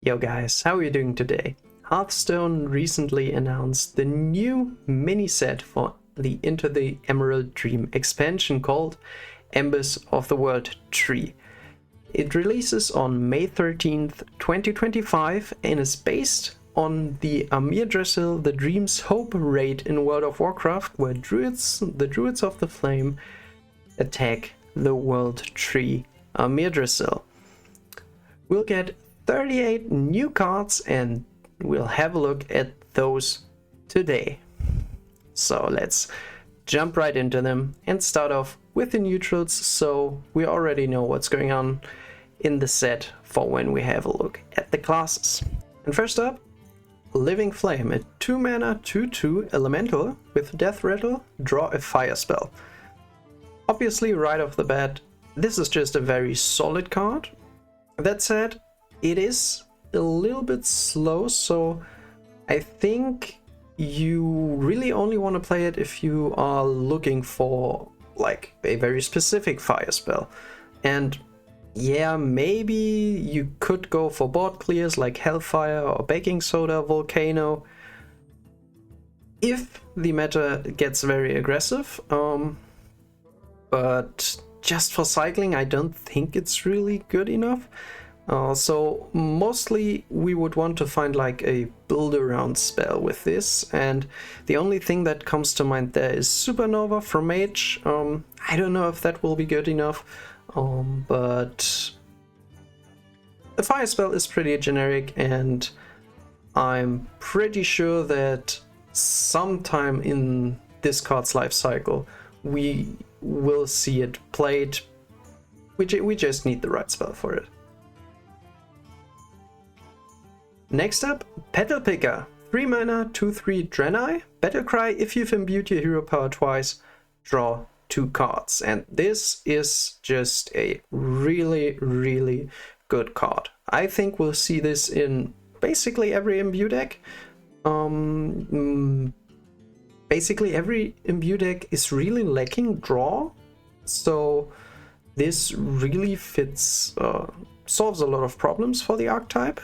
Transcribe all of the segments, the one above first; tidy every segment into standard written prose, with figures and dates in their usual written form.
Yo guys, how are you doing today? Hearthstone recently announced the new mini set for the Into the Emerald Dream expansion called Embers of the World Tree. It releases on May 13th, 2025 and is based on the Amir Drasil, the Dream's Hope raid in World of Warcraft, where the Druids of the Flame attack the World Tree Amir Drasil. We'll get 38 new cards and we'll have a look at those today. So let's jump right into them and start off with the neutrals, so we already know what's going on in the set for when we have a look at the classes. And first up, Living Flame, a 2-mana 2/2 elemental with Death Rattle, draw a fire spell. Obviously, right off the bat, this is just a very solid card. That said, it is a little bit slow, so I think you really only want to play it if you are looking for like a very specific fire spell. And yeah, maybe you could go for board clears like Hellfire or Baking Soda, Volcano, if the meta gets very aggressive. But just for cycling, I don't think it's really good enough. So mostly we would want to find like a build around spell with this, and the only thing that comes to mind there is Supernova from Mage. I don't know if that will be good enough, but the fire spell is pretty generic, and I'm pretty sure that sometime in this card's life cycle we will see it played. We just need the right spell for it. Next up, Petal Picker, 3-mana 2/3 Draenei, Battlecry. If you've imbued your hero power twice, draw 2 cards. And this is just a really good card. I think we'll see this in basically every imbue deck. Basically every imbue deck is really lacking draw, so this really fits, solves a lot of problems for the archetype.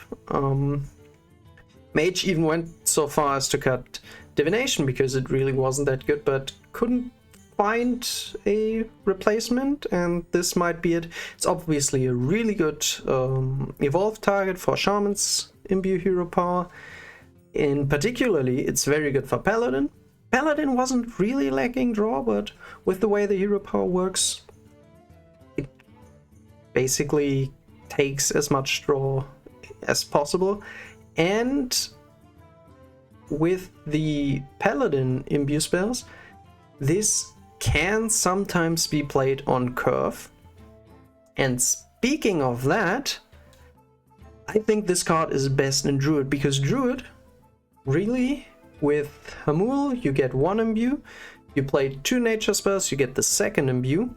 Mage even went so far as to cut Divination because it really wasn't that good, but couldn't find a replacement, and this might be it. It's obviously a really good evolved target for Shaman's imbue hero power. In particularly, it's very good for Paladin. Paladin wasn't really lacking draw, but with the way the hero power works, it basically takes as much draw as possible. And with the Paladin imbue spells, this can sometimes be played on curve. And speaking of that, I think this card is best in Druid, because Druid, really, with Hamul, you get 1 imbue, you play 2 nature spells, you get the 2nd imbue,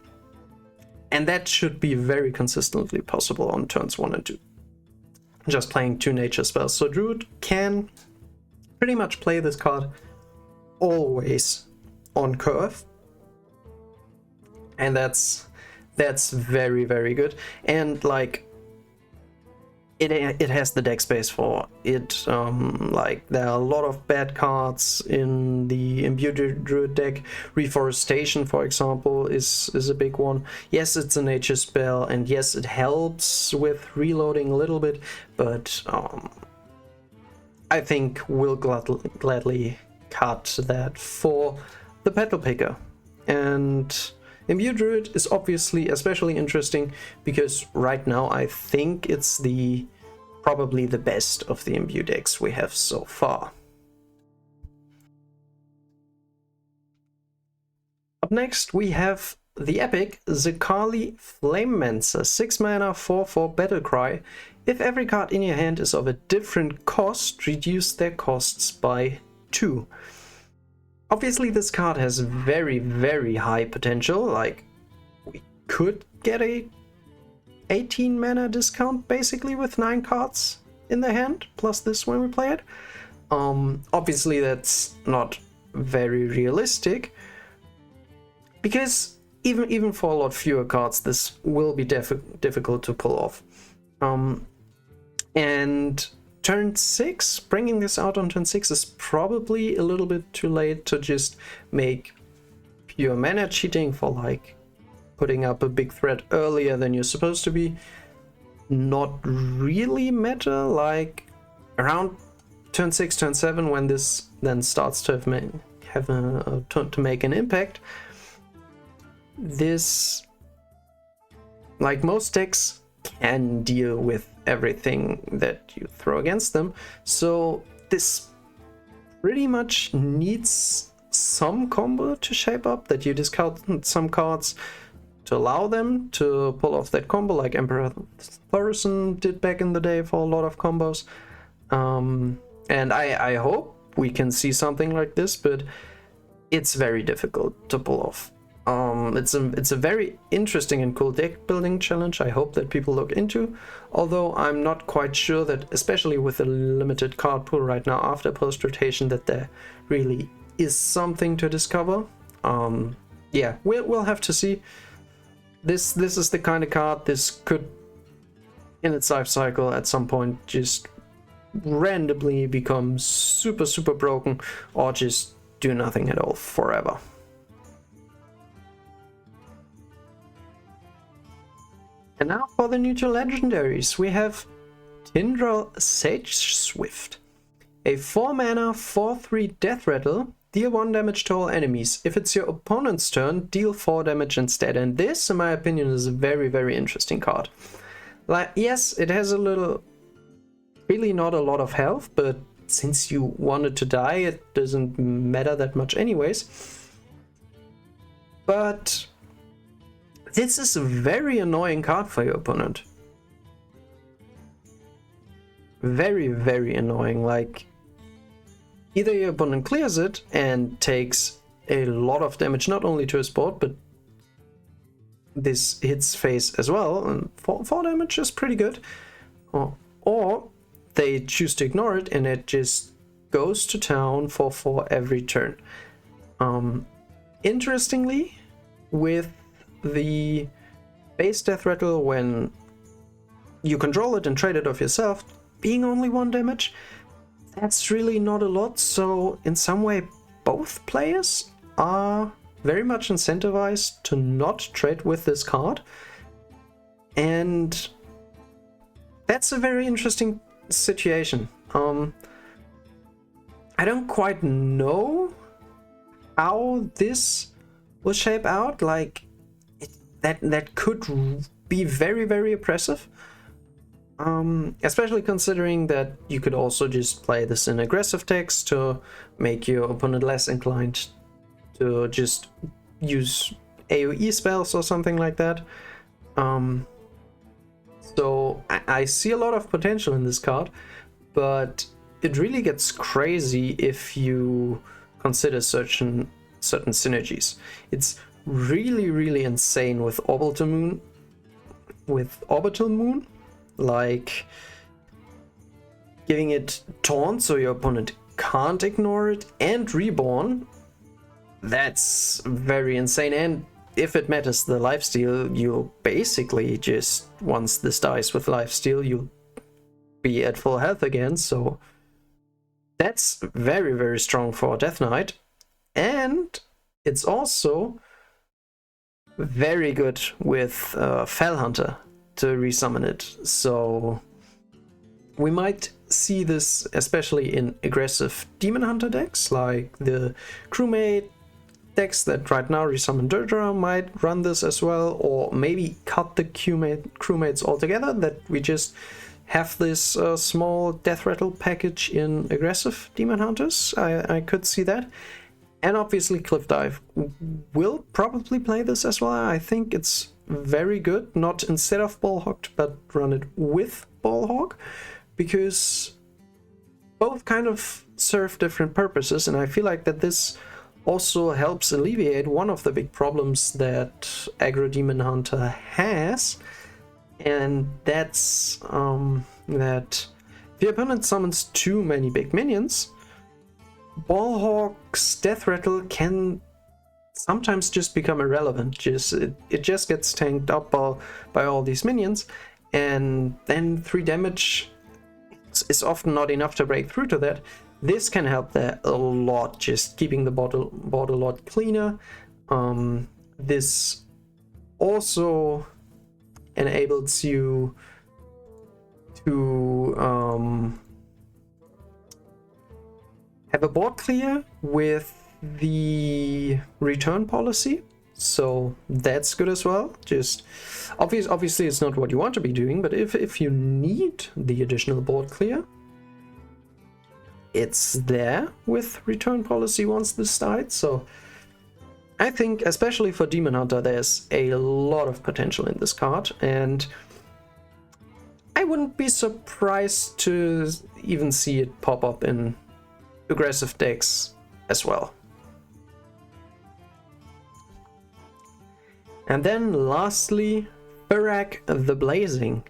and that should be very consistently possible on turns 1 and 2. Just playing 2 nature spells. So Druid can pretty much play this card always on curve, and that's very good. And like it has the deck space for it. Like there are a lot of bad cards in the imbued Druid deck. Reforestation, for example, is a big one. Yes, it's a nature spell, and yes, it helps with reloading a little bit, but I think we'll gladly cut that for the Petal Picker. And Imbued Druid is obviously especially interesting because right now I think it's probably the best of the imbue decks we have so far. Up next we have the epic Zakali Flamemancer, 6-mana 4/4 Battlecry. If every card in your hand is of a different cost, reduce their costs by 2. Obviously this card has very high potential. Like, we could get a 18-mana discount basically with 9 cards in the hand, plus this when we play it. Obviously that's not very realistic, because even for a lot fewer cards this will be difficult to pull off. And turn 6, bringing this out on turn 6 is probably a little bit too late to just make pure mana cheating for like putting up a big threat earlier than you're supposed to be. Not really meta, like around turn 6, turn 7, when this then starts to to make an impact. This, like most decks, can deal with everything that you throw against them, so this pretty much needs some combo to shape up, that you discount some cards to allow them to pull off that combo, like Emperor Thorison did back in the day for a lot of combos. And I hope we can see something like this, but it's very difficult to pull off. It's a very interesting and cool deck building challenge I hope that people look into, although I'm not quite sure that, especially with the limited card pool right now after post rotation, that there really is something to discover. Yeah, we'll have to see. This is the kind of card this could, in its life cycle, at some point just randomly become super broken, or just do nothing at all forever. And now for the neutral legendaries, we have Tindral Sage Swift, a 4-mana 4/3 death rattle. Deal 1 damage to all enemies. If it's your opponent's turn, deal 4 damage instead. And this, in my opinion, is a very interesting card. Like, yes, it has really not a lot of health, but since you wanted to die, it doesn't matter that much anyways. But this is a very annoying card for your opponent. Very annoying. Like, either your opponent clears it and takes a lot of damage, not only to his board, but this hits face as well, and 4 damage is pretty good. Or they choose to ignore it and it just goes to town for 4 every turn. Interestingly, with the base death rattle, when you control it and trade it off yourself, being only 1 damage, that's really not a lot. So in some way, both players are very much incentivized to not trade with this card, and that's a very interesting situation. I don't quite know how this will shape out. Like, that could be very oppressive, especially considering that you could also just play this in aggressive decks to make your opponent less inclined to just use AoE spells or something like that. So I see a lot of potential in this card, but it really gets crazy if you consider certain synergies. It's really insane with Orbital Moon, like giving it Taunt so your opponent can't ignore it, and Reborn. That's very insane. And if it matters the lifesteal, you'll basically just, once this dies with lifesteal, you'll be at full health again. So that's very strong for Death Knight. And it's also very good with Fell Hunter to resummon it. So we might see this especially in aggressive Demon Hunter decks, like the Crewmate decks that right now resummon Durdra might run this as well, or maybe cut the crewmates altogether, that we just have this small death rattle package in aggressive Demon Hunters. I could see that. And obviously Cliff Dive will probably play this as well. I think it's very good, not instead of Ballhawk, but run it with Ballhawk, because both kind of serve different purposes, and I feel like that this also helps alleviate one of the big problems that aggro Demon Hunter has, and that's that if your opponent summons too many big minions, Ballhawk's death rattle can sometimes just become irrelevant. It just gets tanked up by all these minions, and then 3 damage is often not enough to break through to that. This can help there a lot, just keeping the board a lot cleaner. This also enables you to have a board clear with the return policy, so that's good as well. Just obviously it's not what you want to be doing, but if you need the additional board clear, it's there with return policy once this died. So I think especially for Demon Hunter there's a lot of potential in this card, and I wouldn't be surprised to even see it pop up in aggressive decks as well. And then lastly, Firak the Blazing.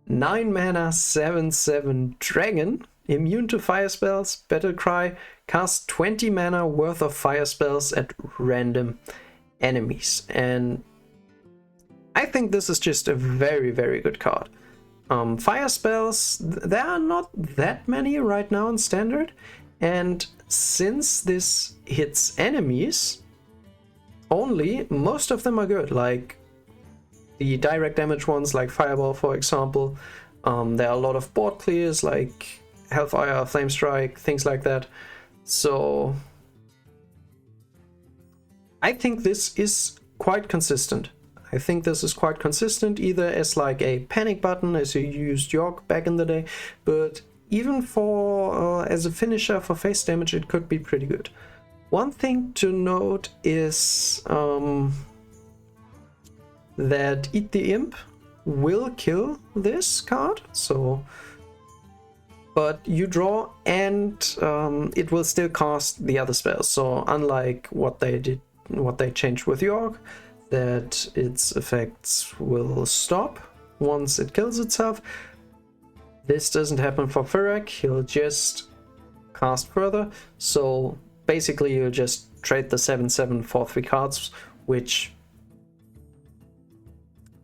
9 mana 7/7 dragon, immune to fire spells, battle cry, cast 20 mana worth of fire spells at random enemies. And I think this is just a very, very good card. Fire spells, there are not that many right now in standard, and since this hits enemies only, most of them are good, like the direct damage ones like Fireball, for example. There are a lot of board clears like Hellfire, Flame Strike, things like that. So I think this is quite consistent. Either as like a panic button as you used York back in the day, but even for as a finisher for face damage it could be pretty good. One thing to note is that Eat the Imp will kill this card, but you draw and it will still cast the other spells. So unlike what they changed with York, that its effects will stop once it kills itself, this doesn't happen for Firak. He'll just cast further. So basically you just trade the 7/7 for 3 cards, which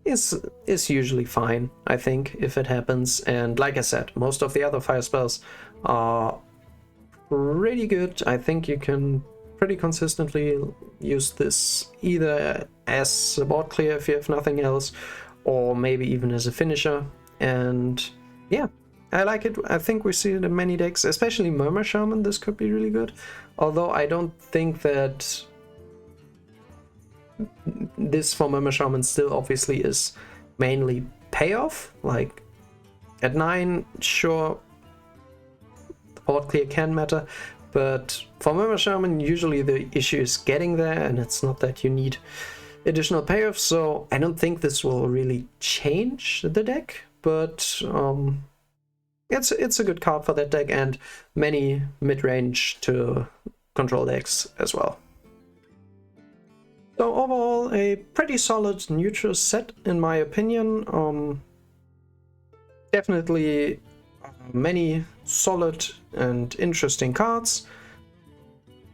is usually fine, I think, if it happens. And like I said, most of the other fire spells are pretty good. I think you can pretty consistently use this either as a board clear if you have nothing else, or maybe even as a finisher. And yeah, I like it. I think we see it in many decks, especially Murmur Shaman. This could be really good, although I don't think that this for Murmur Shaman still obviously is mainly payoff. Like at 9, sure, the board clear can matter, but for Murmur Shaman usually the issue is getting there, and it's not that you need additional payoff. So I don't think this will really change the deck, but it's a good card for that deck and many mid-range to control decks as well. So overall, a pretty solid neutral set in my opinion. Definitely many solid and interesting cards,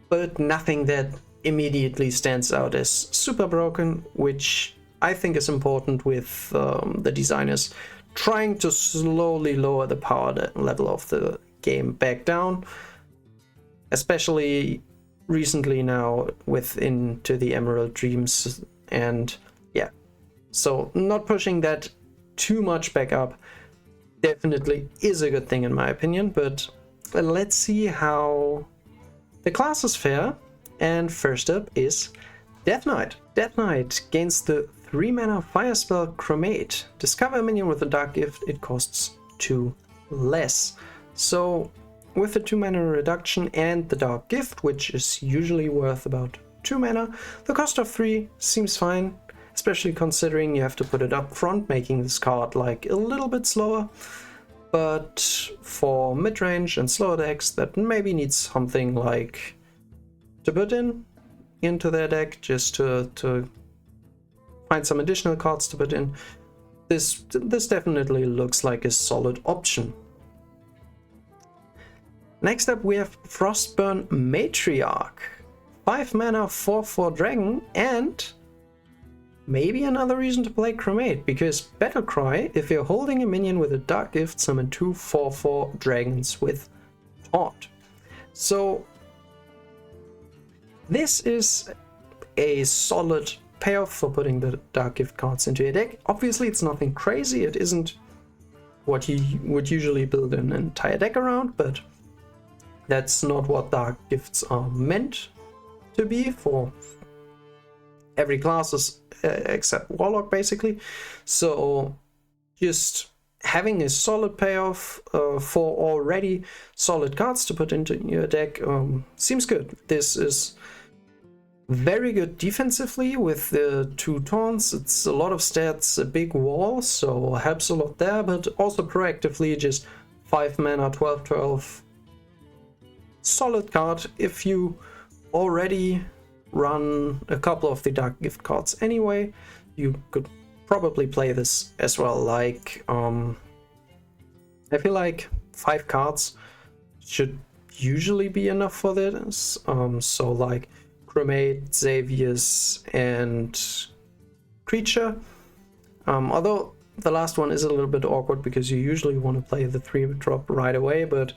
but nothing that immediately stands out as super broken, which I think is important with the designers trying to slowly lower the power level of the game back down, especially recently now with Into the Emerald Dreams. And yeah, so not pushing that too much back up definitely is a good thing in my opinion. But let's see how the classes fare. And first up is Death Knight. Death Knight gains the 3 mana fire spell Chromate. Discover a minion with a dark gift, it costs 2 less. So with the 2 mana reduction and the dark gift, which is usually worth about 2 mana, the cost of 3 seems fine, especially considering you have to put it up front, making this card like a little bit slower. But for mid-range and slower decks that maybe need something like to put into their deck just to find some additional cards to put in, this definitely looks like a solid option. Next up we have Frostburn Matriarch. 5 mana 4/4 dragon, and maybe another reason to play Cremate, because Battle Cry, if you're holding a minion with a Dark Gift, summon 2 4/4 dragons with Taunt. So this is a solid payoff for putting the Dark Gift cards into your deck. Obviously it's nothing crazy, it isn't what you would usually build an entire deck around, but that's not what Dark Gifts are meant to be for every class except Warlock, basically. So just having a solid payoff for already solid cards to put into your deck seems good. This is very good defensively with the 2 taunts. It's a lot of stats, a big wall, so helps a lot there, but also proactively just 5 mana, 12/12. Solid card if you already run a couple of the Dark Gift cards anyway. You could probably play this as well. Like, I feel like 5 cards should usually be enough for this. So like Cremate, Xavier's, and Creature. Although the last one is a little bit awkward because you usually want to play the 3-drop right away, but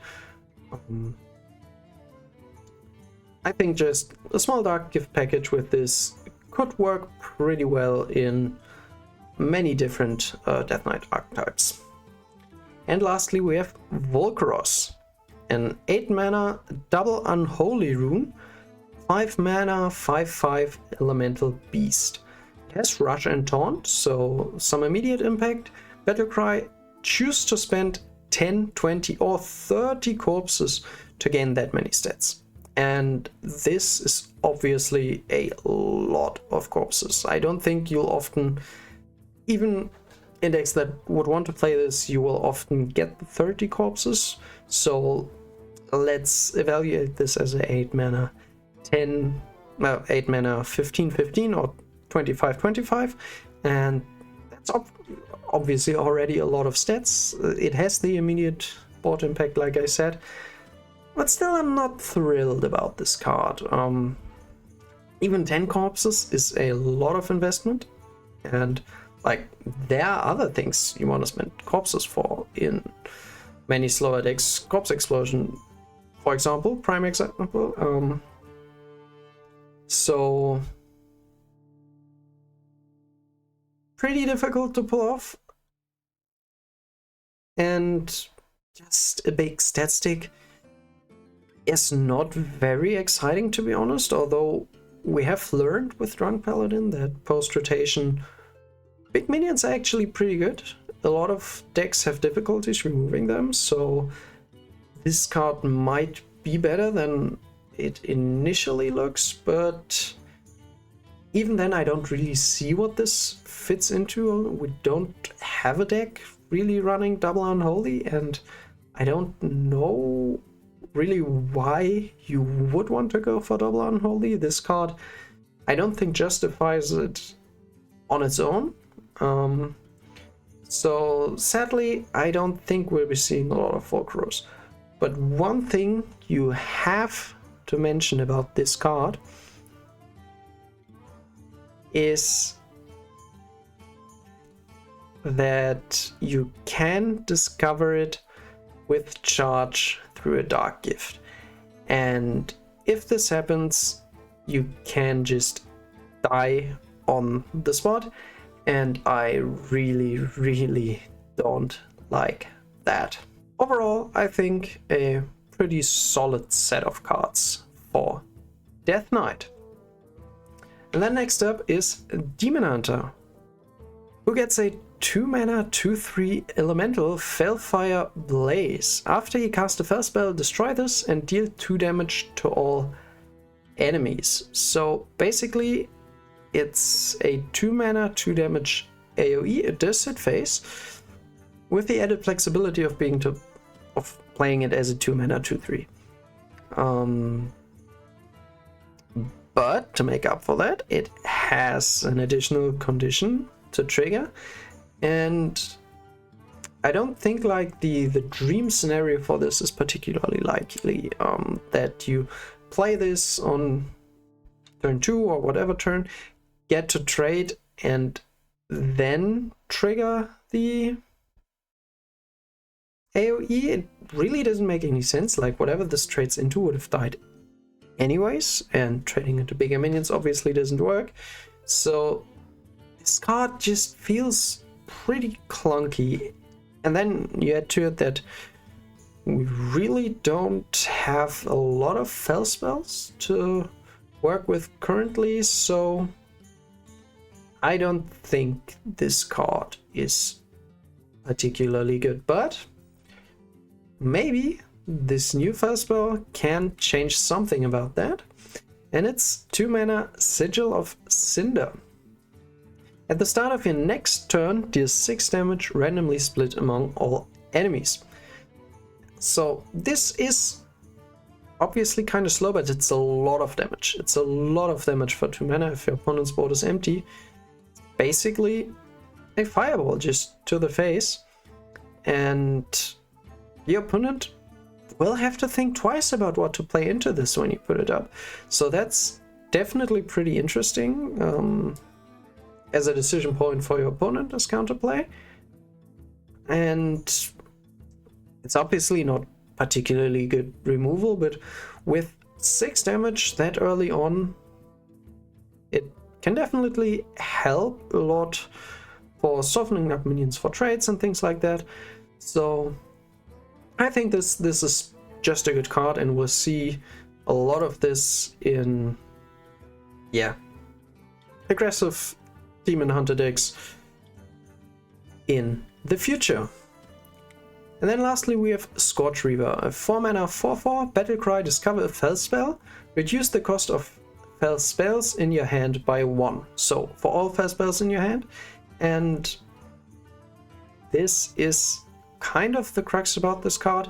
I think just a small Dark Gift package with this could work pretty well in many different Death Knight archetypes. And lastly we have Volcaros, an 8 mana double unholy rune, 5 mana 5/5 elemental beast. It has Rush and Taunt, so some immediate impact. Battlecry, choose to spend 10, 20 or 30 corpses to gain that many stats. And this is obviously a lot of corpses. I don't think you'll often, even in decks that would want to play this, you will often get the 30 corpses. So let's evaluate this as a 8 mana 8 mana 15/15 or 25/25, and that's obviously already a lot of stats. It has the immediate board impact, like I said, but still I'm not thrilled about this card. Even 10 corpses is a lot of investment, and like there are other things you want to spend corpses for in many slower decks. Corpse Explosion, for example, prime example. So pretty difficult to pull off, and just a big stat stick is not very exciting, to be honest, although we have learned with Drunk Paladin that post-rotation big minions are actually pretty good. A lot of decks have difficulties removing them, so this card might be better than it initially looks, but even then I don't really see what this fits into. We don't have a deck really running double unholy, and I don't know really why you would want to go for double unholy. This card I don't think justifies it on its own. So sadly I don't think we'll be seeing a lot of Volcaros. But one thing you have to mention about this card is that you can discover it with charge through a Dark Gift, and if this happens you can just die on the spot, and I really don't like that. Overall I think a pretty solid set of cards for Death Knight. And then next up is Demon Hunter, who gets a 2 mana 2/3 elemental Felfire Blaze. After you cast a Fel spell, destroy this and deal 2 damage to all enemies. So basically it's a 2 mana 2 damage AoE. It does hit face with the added flexibility of playing it as a 2 mana 2/3. But to make up for that, it has an additional condition to trigger, and I don't think like the dream scenario for this is particularly likely, that you play this on turn 2 or whatever turn, get to trade, and then trigger the AoE. It really doesn't make any sense. Like, whatever this trades into would have died anyways, and trading into bigger minions obviously doesn't work. So this card just feels pretty clunky. And then you add to it that we really don't have a lot of fel spells to work with currently, so I don't think this card is particularly good, but maybe this new fel spell can change something about that. And it's 2 mana Sigil of Cinder. At the start of your next turn, deal 6 damage randomly split among all enemies. So this is obviously kind of slow, but it's a lot of damage. It's a lot of damage for 2 mana if your opponent's board is empty. It's basically a fireball just to the face, and the opponent will have to think twice about what to play into this when you put it up. So that's definitely pretty interesting as a decision point for your opponent as counterplay. And it's obviously not particularly good removal, but with 6 damage that early on, it can definitely help a lot for softening up minions for trades and things like that. So I think this is just a good card, and we'll see a lot of this in, yeah, aggressive Demon Hunter decks in the future. And then lastly we have Scorch Reaver, a 4 mana 4/4 battlecry. Discover a fel spell, reduce the cost of fel spells in your hand by 1. So for all fel spells in your hand, and this is kind of the crux about this card.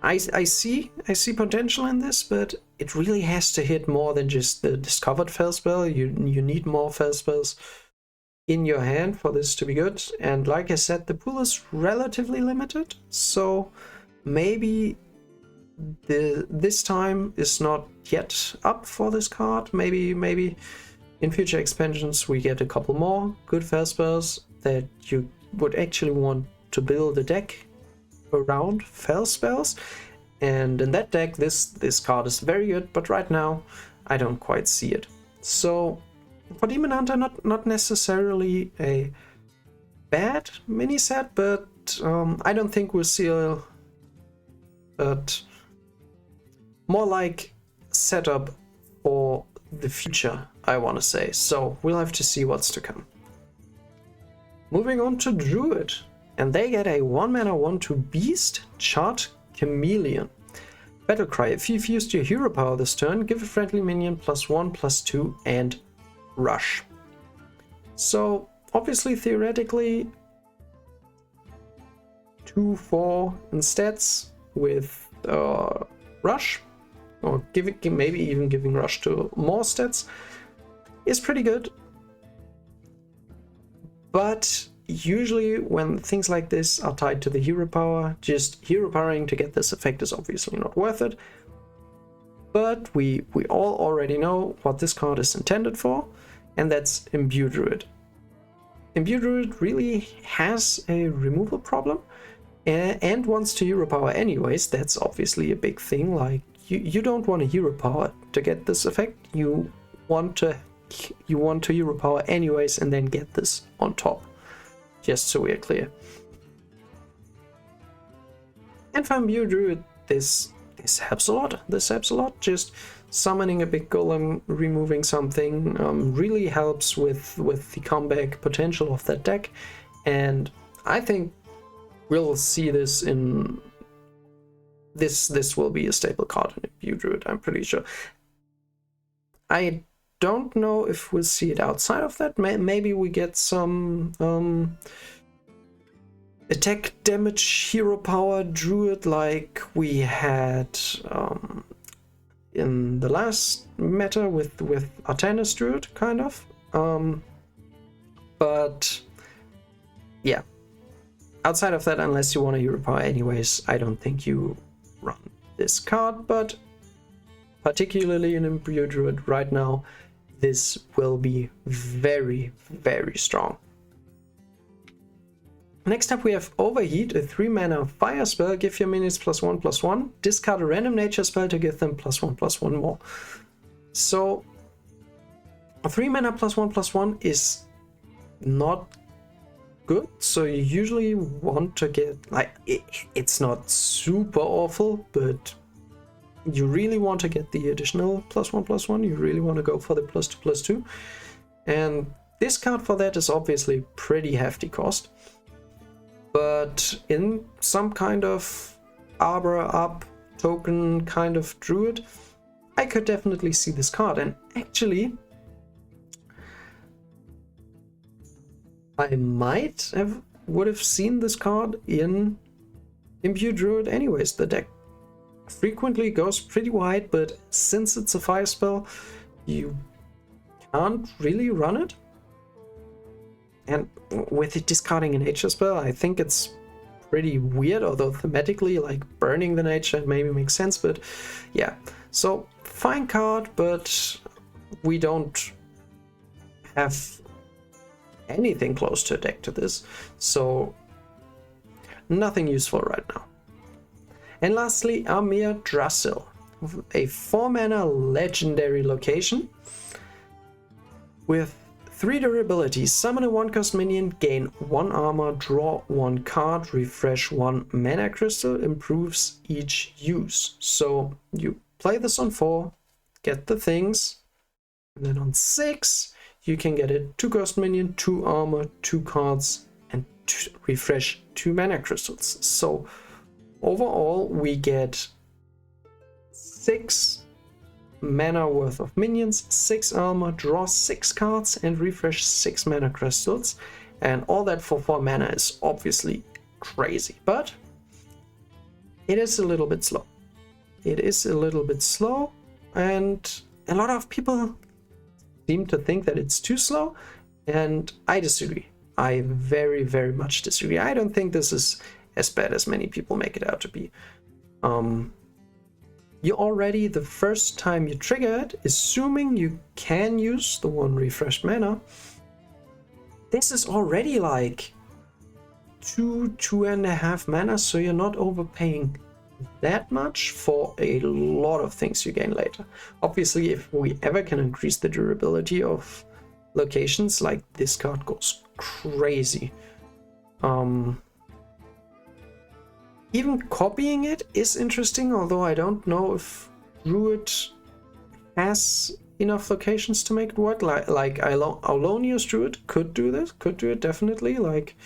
I see potential in this, but it really has to hit more than just the discovered fel spell. You need more fel spells in your hand for this to be good, and like I said, the pool is relatively limited, so maybe this time is not yet up for this card. Maybe in future expansions we get a couple more good fel spells that you would actually want to build a deck around fel spells, and in that deck this card is very good, but right now I don't quite see it. So for Demon Hunter, not necessarily a bad mini set, but I don't think we'll see but more like setup for the future, I want to say. So we'll have to see what's to come. Moving on to Druid, and they get a 1 mana 1/2 beast, Chart Chameleon. Battlecry, if you've used your hero power this turn, give a friendly minion +1/+2 and rush. So obviously theoretically 2/4 in stats with rush, or maybe even giving rush to more stats is pretty good. But usually when things like this are tied to the hero power, just hero powering to get this effect is obviously not worth it. But we all already know what this card is intended for, and that's Imbue Druid. Imbue Druid really has a removal problem and wants to hero power anyways. That's obviously a big thing. Like, you don't want a hero power to get this effect. You want to hero power anyways and then get this on top, just so we're clear. And for Imbue Druid, this helps a lot. This helps a lot. Just summoning a big golem, removing something, really helps with the comeback potential of that deck. And I think we'll see this in this will be a staple card in Imbue Druid, I'm pretty sure. I don't know if we'll see it outside of that. Maybe we get some attack damage hero power Druid like we had in the last meta with Artanis Druid, kind of. But yeah, outside of that, unless you want a hero power anyways, I don't think you run this card. But particularly in Imbue Druid right now, this will be very, very strong. Next up we have Overheat, a 3-mana fire spell. Give your minions +1/+1. Discard a random nature spell to give them +1/+1 more. So a 3-mana +1/+1 is not good. So you usually want to get, like, it's not super awful, but you really want to get the additional +1/+1. You really want to go for the +2/+2. And this card for that is obviously pretty hefty cost. But in some kind of Arbor up token kind of druid, I could definitely see this card. And actually, I would have seen this card in Imbue Druid anyways. The deck frequently goes pretty wide, but since it's a fire spell, you can't really run it. And with it discarding a nature spell, I think it's pretty weird, although thematically, like, burning the nature maybe makes sense, but yeah. So, fine card, but we don't have anything close to a deck to this, so nothing useful right now. And lastly, Amir Drassil, a 4-mana legendary location with 3 durability. Summon a 1-cost minion, gain 1 armor, draw 1 card, refresh 1 mana crystal, improves each use. So you play this on 4, get the things, and then on 6 you can get a 2-cost minion, 2 armor, 2 cards, and refresh 2 mana crystals. So overall we get 6 mana worth of minions, 6 armor, draw 6 cards, and refresh 6 mana crystals. And all that for 4 mana is obviously crazy, but it is a little bit slow. It is a little bit slow, and a lot of people seem to think that it's too slow, and I disagree. I very, very much disagree. I don't think this is as bad as many people make it out to be. You already, the first time you trigger it, assuming you can use the 1 refreshed mana, this is already like 2.5 mana, so you're not overpaying that much for a lot of things you gain later. Obviously, if we ever can increase the durability of locations, like, this card goes crazy. Even copying it is interesting, although I don't know if Druid has enough locations to make it work. Like Aulonius Druid could do this, could do it definitely. Like,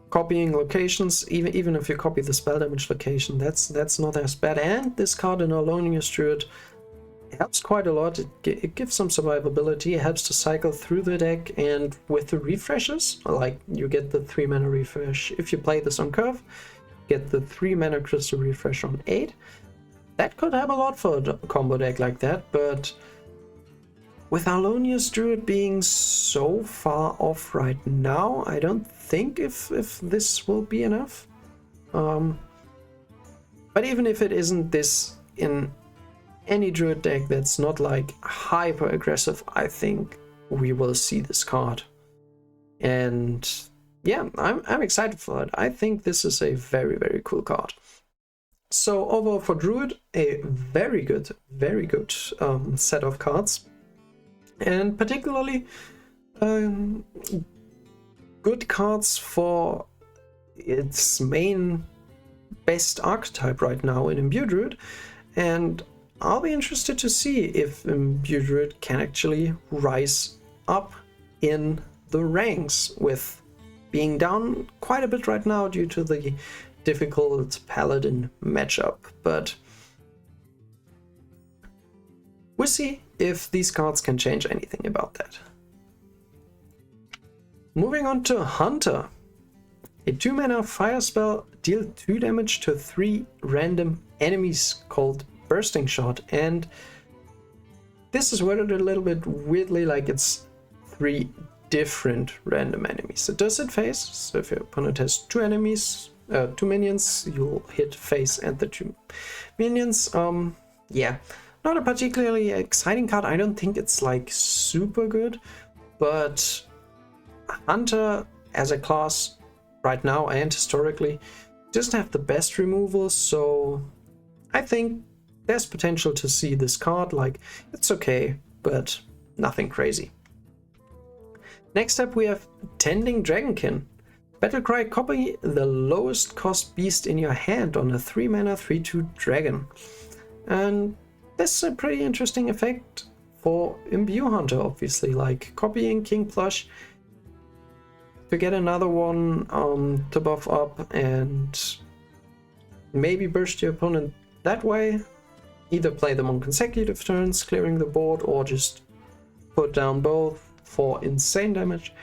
copying locations, even if you copy the spell damage location, that's not as bad. And this card in Aulonius Druid helps quite a lot. It gives some survivability, it helps to cycle through the deck, and with the refreshes, like, you get the 3 mana refresh if you play this on curve, get the 3 mana crystal refresh on 8. That could help a lot for a combo deck like that, but with Aulonius Druid being so far off right now, I don't think if this will be enough. But even if it isn't, this in any Druid deck that's not like hyper aggressive, I think we will see this card. And yeah, I'm excited for it. I think this is a very, very cool card. So overall for Druid, a very good set of cards. And particularly good cards for its main best archetype right now in Imbue Druid. And I'll be interested to see if Imbue Druid can actually rise up in the ranks, with being down quite a bit right now due to the difficult Paladin matchup. But we'll see if these cards can change anything about that. Moving on to Hunter. A 2-mana fire spell, deal 2 damage to 3 random enemies, called Bursting Shot. And this is worded a little bit weirdly, like it's 3 different random enemies. It does hit face, so if your opponent has 2 enemies, 2 minions, you'll hit face and the 2 minions. yeah, not a particularly exciting card. I don't think it's like super good, but Hunter as a class right now and historically doesn't have the best removal, so I think there's potential to see this card. Like, it's okay, but nothing crazy. Next up we have Tending Dragonkin. Battlecry, copy the lowest cost beast in your hand on a 3-mana 3/2 dragon. And this is a pretty interesting effect for Imbue Hunter, obviously, like copying King Plush to get another one to buff up and maybe burst your opponent that way. Either play them on consecutive turns, clearing the board, or just put down both for insane damage.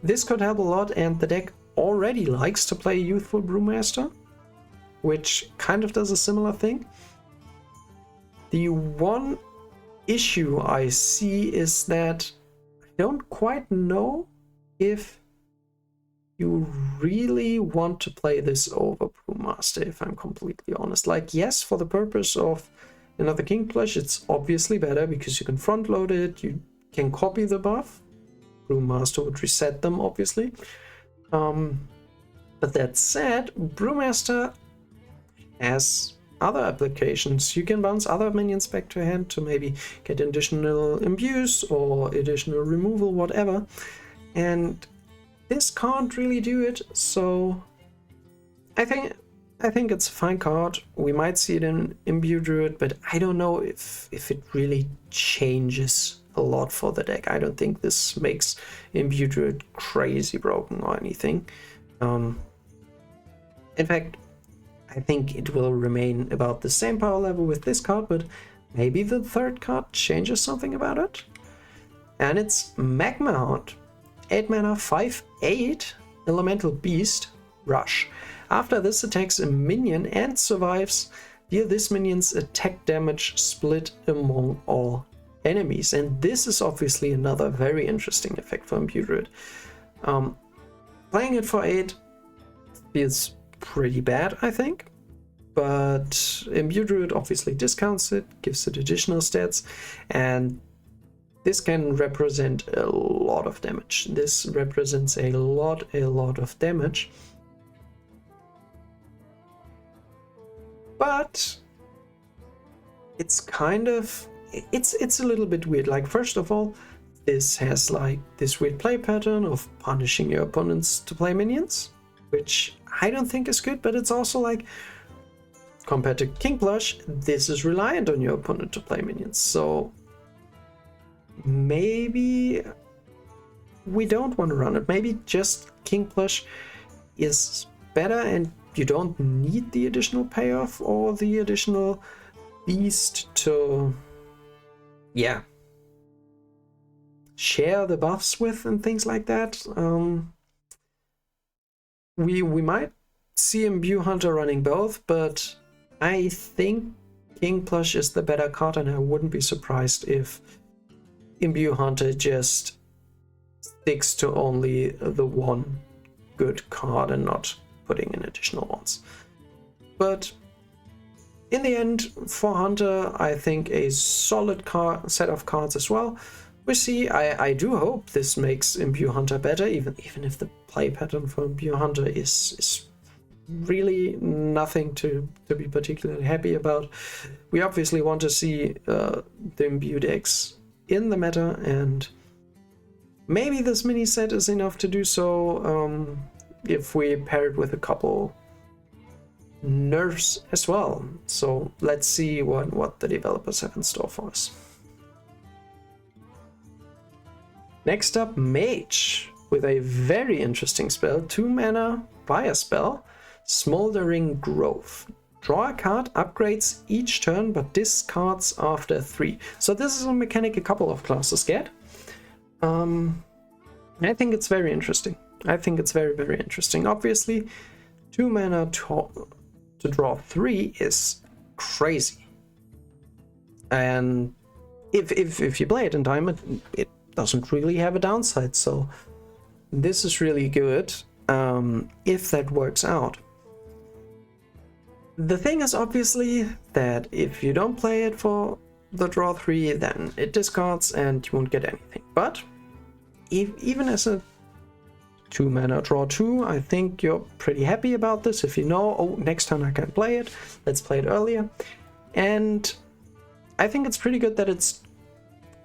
This could help a lot, and the deck already likes to play Youthful Brewmaster, which kind of does a similar thing. The one issue I see is that I don't quite know if you really want to play this over Brewmaster, if I'm completely honest. Like, yes, for the purpose of another King Plush, it's obviously better because you can front load it, you can copy the buff. Brewmaster would reset them, obviously. But that said, Brewmaster has other applications. You can bounce other minions back to hand to maybe get additional imbues or additional removal, whatever. And this can't really do it, so I think it's a fine card. We might see it in Imbue Druid, but I don't know if it really changes a lot for the deck. I don't think this makes Imbue Druid crazy broken or anything. In fact, I think it will remain about the same power level with this card, but maybe the third card changes something about it. And it's Magma Hound. 8 mana, 5/8, Elemental Beast, Rush. After this attacks a minion and survives, deal this minion's attack damage split among all enemies. And this is obviously another very interesting effect for Imbue Druid. Playing it for 8 feels pretty bad, I think. But Imbue Druid obviously discounts it, gives it additional stats, and this can represent a lot of damage. This represents a lot of damage. But it's kind of, it's a little bit weird. Like, first of all, this has like this weird play pattern of punishing your opponents to play minions, which I don't think is good, but it's also like, compared to King Plush, this is reliant on your opponent to play minions. So maybe we don't want to run it. Maybe just King Plush is better and you don't need the additional payoff or the additional beast to, yeah, share the buffs with and things like that. We might see Imbue Hunter running both, but I think King Plush is the better card, and I wouldn't be surprised if Imbue Hunter just sticks to only the one good card and not putting in additional ones. But in the end, for Hunter, I think a solid set of cards as well. We see, I do hope this makes Imbue Hunter better, even if the play pattern for Imbue Hunter is really nothing to be particularly happy about. We obviously want to see the Imbue decks in the meta, and maybe this mini set is enough to do so if we pair it with a couple nerfs as well. So let's see what the developers have in store for us. Next up, Mage, with a very interesting spell, 2 mana, fire spell, Smoldering Growth. Draw a card, upgrades each turn, but discards after 3. So this is a mechanic a couple of classes get. I think it's very interesting. I think it's very, very interesting. Obviously, 2 mana to draw 3 is crazy. And if you play it in time, it doesn't really have a downside. So this is really good if that works out. The thing is obviously that if you don't play it for the draw 3, then it discards and you won't get anything. But even as a 2 mana draw 2, I think you're pretty happy about this. If you know, oh, next turn I can play it, let's play it earlier. And I think it's pretty good that it's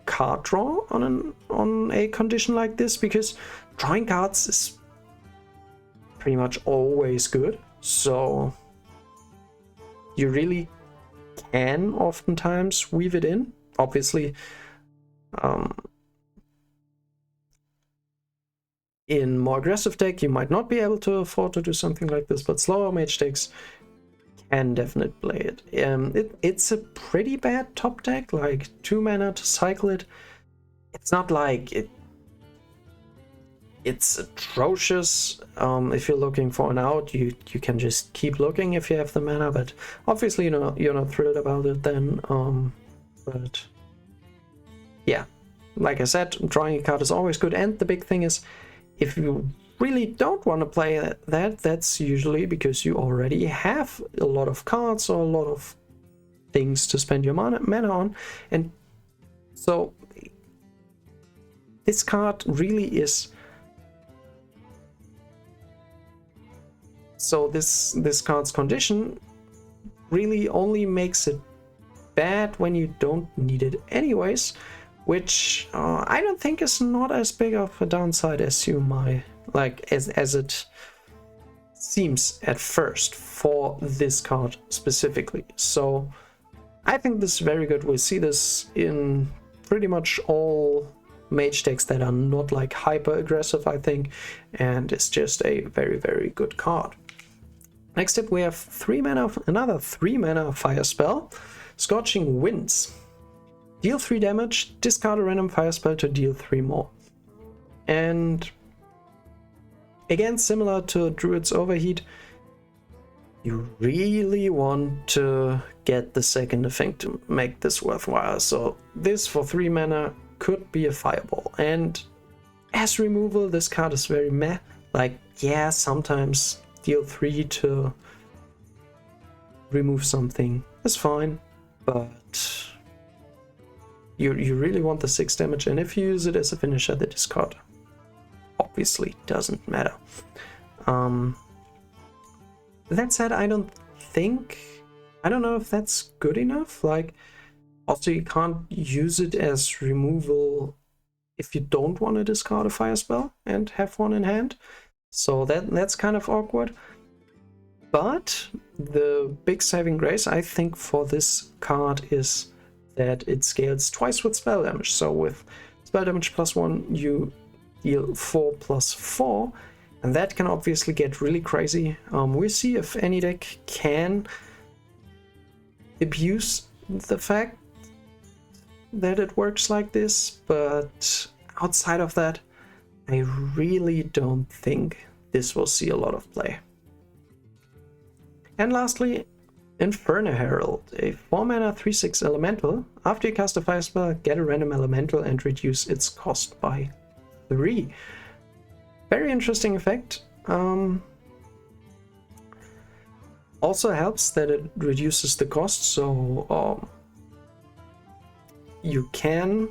card draw on a condition like this, because drawing cards is pretty much always good. So you really can oftentimes weave it in. Obviously, in more aggressive deck, you might not be able to afford to do something like this, but slower mage decks can definitely play it. It's a pretty bad top deck, like 2 mana to cycle it. It's not like it's atrocious. If you're looking for an out, you can just keep looking if you have the mana, but obviously you're not thrilled about it then. But yeah, like I said, drawing a card is always good, and the big thing is, if you really don't want to play that's usually because you already have a lot of cards or a lot of things to spend your mana on. And so this card really is... So this card's condition really only makes it bad when you don't need it anyways, which I don't think is not as big of a downside as you might like, as it seems at first for this card specifically. So I think this is very good. We see this in pretty much all mage decks that are not like hyper aggressive, I think, and it's just a very, very good card. Next up, we have 3 mana, another 3 mana fire spell, Scorching Winds. Deal 3 damage, discard a random fire spell to deal 3 more. And again, similar to Druid's Overheat, you really want to get the second effect to make this worthwhile. So this for 3 mana could be a fireball. And as removal, this card is very meh. Like, yeah, sometimes deal 3 to remove something is fine, but you really want the 6 damage, and if you use it as a finisher, the discard obviously doesn't matter. That said, I don't know if that's good enough. Like, also you can't use it as removal if you don't want to discard a fire spell and have one in hand. So that's kind of awkward. But the big saving grace, I think, for this card is that it scales twice with spell damage. So with spell damage +1, you deal 4 + 4, and that can obviously get really crazy. We'll see if any deck can abuse the fact that it works like this, but outside of that, I really don't think this will see a lot of play. And lastly, Inferno Herald, a 4 mana 3/6 elemental. After you cast a fire spell, get a random elemental and reduce its cost by 3. Very interesting effect. Also helps that it reduces the cost, so you can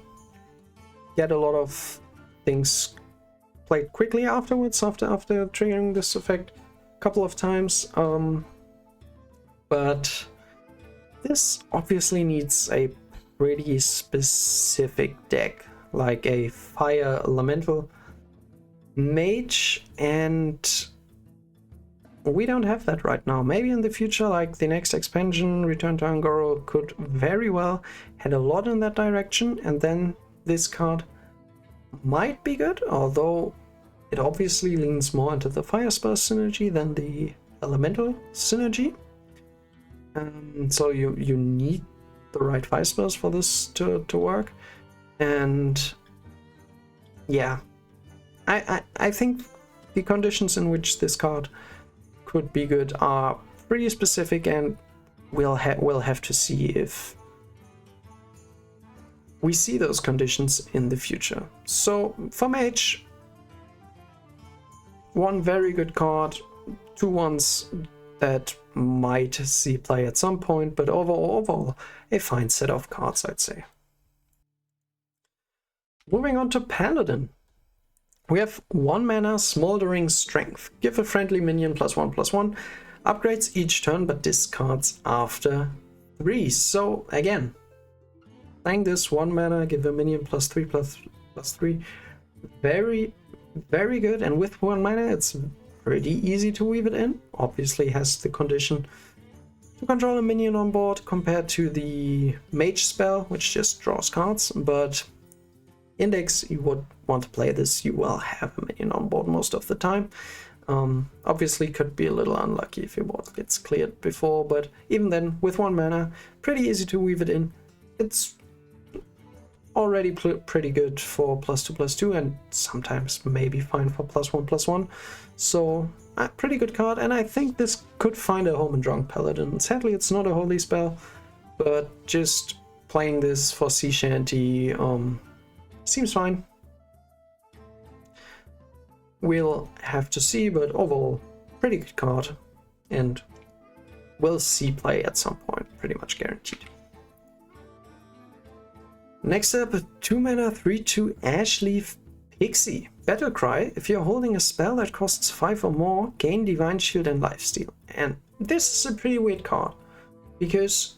get a lot of things played quickly afterwards, after triggering this effect a couple of times. But this obviously needs a pretty specific deck, like a fire elemental mage, and we don't have that right now. Maybe in the future, like the next expansion, Return to Angoro, could very well head a lot in that direction, and then this card might be good, although it obviously leans more into the fire spell synergy than the elemental synergy. So you need the right fire spells for this to work. And yeah, I think the conditions in which this card could be good are pretty specific, and we'll have to see if we see those conditions in the future. So for Mage, one very good card, 2 ones that might see play at some point, but overall a fine set of cards, I'd say. Moving on to Paladin. We have 1 mana Smoldering Strength. Give a friendly minion +1/+1. Upgrades each turn but discards after 3. So again, playing this 1 mana, give a minion +3/+3. Very, very good. And with 1 mana, it's pretty easy to weave it in. Obviously has the condition to control a minion on board compared to the mage spell, which just draws cards. But Index, you would want to play this, you will have a minion on board most of the time. Obviously could be a little unlucky if your board gets cleared before, but even then, with 1 mana, pretty easy to weave it in. It's already pretty good for +2/+2, and sometimes maybe fine for +1/+1. So a pretty good card, and I think this could find a home in Drunk Paladin. Sadly, it's not a holy spell, but just playing this for Sea Shanty seems fine. We'll have to see, but overall, pretty good card, and we'll see play at some point, pretty much guaranteed. Next up, a 2 mana 3/2 Ashleaf Pixie. Battlecry. If you're holding a spell that costs 5 or more, gain Divine Shield and Lifesteal. And this is a pretty weird card, because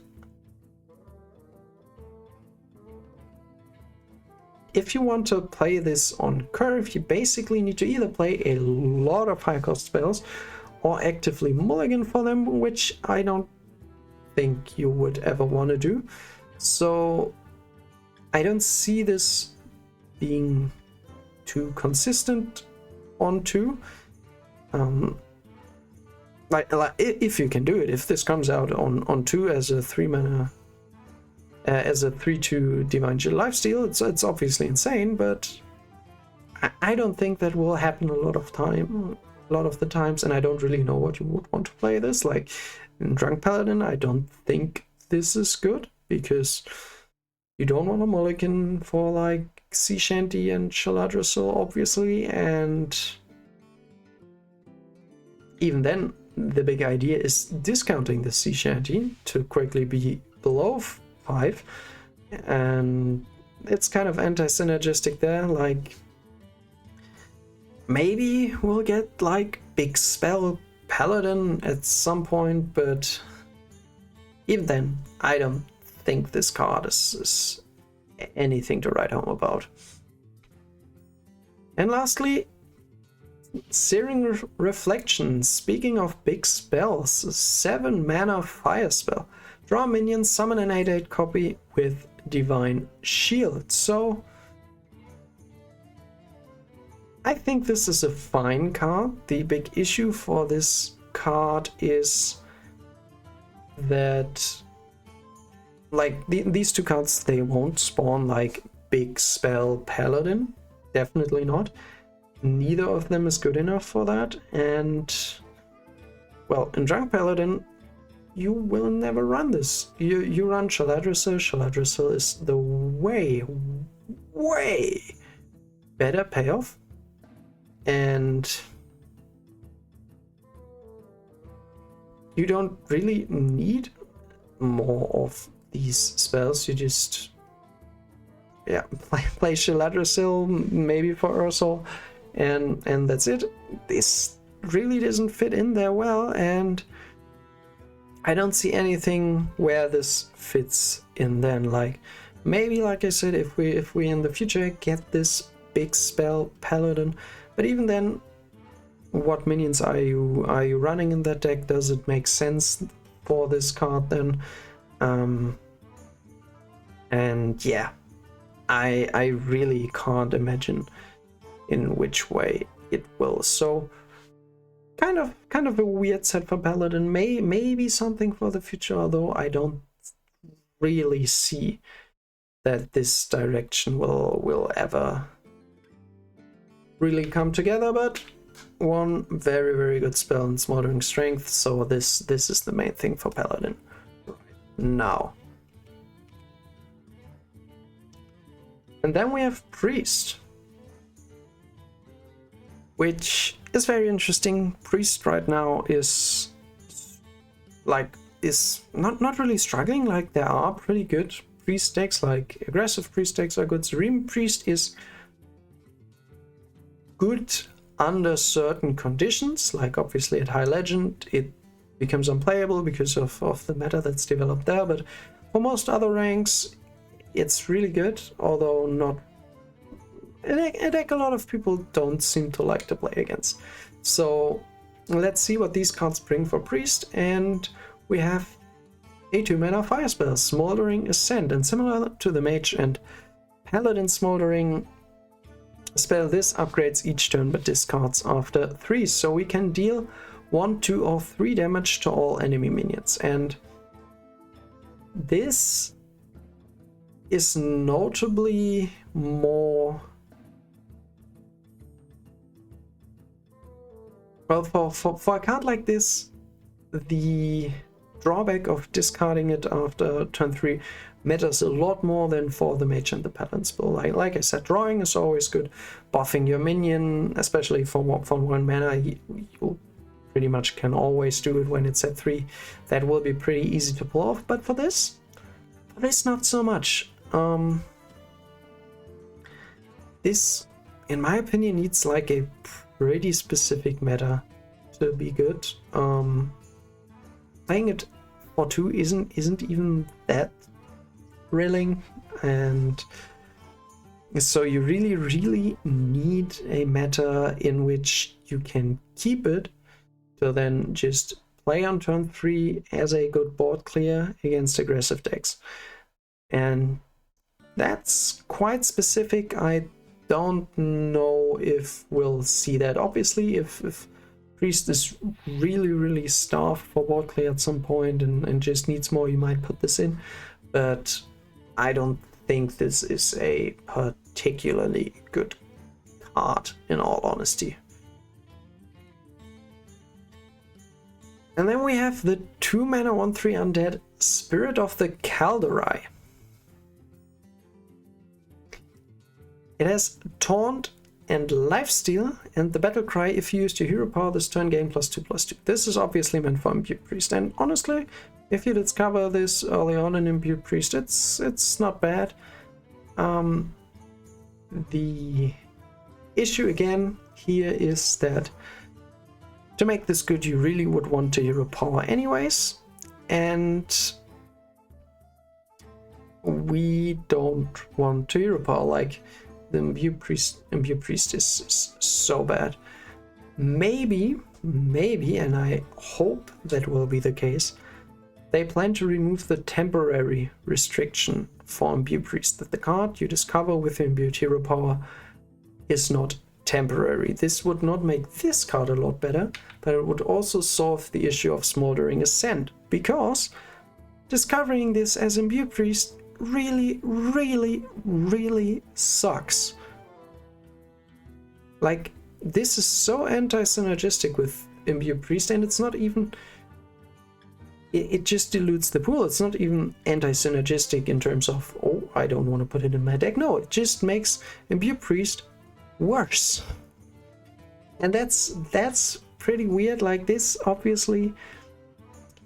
if you want to play this on curve, you basically need to either play a lot of high cost spells or actively mulligan for them, which I don't think you would ever want to do. So I don't see this being too consistent on 2. Like if you can do it, if this comes out on 2 as a 3 mana as a 3/2 Divine Shield Lifesteal, it's obviously insane, but I don't think that will happen a lot of the times, and I don't really know what you would want to play this. Like in Drunk Paladin, I don't think this is good, because you don't want to mulligan for like Sea Shanty and Shaladrisil, obviously, and even then, the big idea is discounting the Sea Shanty to quickly be below 5, and it's kind of anti-synergistic there. Like, maybe we'll get like big spell Paladin at some point, but even then, I don't think this card is anything to write home about. And lastly, Searing Reflection. Speaking of big spells, 7 mana fire spell. Draw minions, summon an 8/8 copy with Divine Shield. So I think this is a fine card. The big issue for this card is that like these 2 cards, they won't spawn like big spell Paladin. Definitely not. Neither of them is good enough for that. And well, in Drunk Paladin, you will never run this. You run Shaladrisil. Shaladrisil is the way better payoff. And you don't really need more of these spells. You just play Shaladrisil, maybe for Ursol, and that's it. This really doesn't fit in there well, and I don't see anything where this fits in then. Like, maybe, like I said, if we in the future get this big spell Paladin, but even then, what minions are you running in that deck? Does it make sense for this card then? And yeah, I really can't imagine in which way it will. So kind of a weird set for Paladin. Maybe something for the future, although I don't really see that this direction will ever really come together. But one very, very good spell in Smoldering Strength, so this is the main thing for Paladin right now. And then we have Priest, which is very interesting. Priest right now is like is not really struggling. Like there are pretty good priest decks, like aggressive priest decks are good. Serene Priest is good under certain conditions, like obviously at high legend it becomes unplayable because of the meta that's developed there, but for most other ranks it's really good, although not a deck a lot of people don't seem to like to play against. So let's see what these cards bring for priest. And we have a 2-mana fire spell, Smoldering Ascent, and similar to the mage and paladin Smoldering spell, this upgrades each turn but discards after 3, so we can deal 1, 2 or 3 damage to all enemy minions. And this is notably more, well, for a card like this, the drawback of discarding it after turn 3 matters a lot more than for the mage and the paladin spell. Like I said, drawing is always good. Buffing your minion, especially for 1 mana, you pretty much can always do it when it's at 3. That will be pretty easy to pull off, but for this not so much. This, in my opinion, needs like a pretty specific meta to be good. Playing it for 2 isn't even that thrilling, and so you really need a meta in which you can keep it to then just play on turn 3 as a good board clear against aggressive decks. And that's quite specific. I don't know if we'll see that. Obviously, if Priest is really starved for board clear at some point and just needs more, you might put this in, but I don't think this is a particularly good card, in all honesty. And then we have the 2-mana 1/3 undead Spirit of the Kaldorei. It has Taunt and Lifesteal, and the battle cry: if you used your hero power this turn, gain +2/+2. This is obviously meant for Imbued Priest, and honestly, if you discover this early on in Imbued Priest, it's not bad. The issue again here is that to make this good, you really would want to hero power anyways, and we don't want to hero power. Like, the Imbued Priest is so bad. Maybe, and I hope that will be the case, they plan to remove the temporary restriction for Imbued Priest, that the card you discover with Imbued Hero Power is not temporary. This would not make this card a lot better, but it would also solve the issue of Smoldering Ascent, because discovering this as Imbued Priest really sucks. Like, this is so anti-synergistic with Imbued Priest, and it's not even... It just dilutes the pool. It's not even anti-synergistic in terms of, oh, I don't want to put it in my deck. No, it just makes Imbued Priest worse. And that's pretty weird. Like, this, obviously,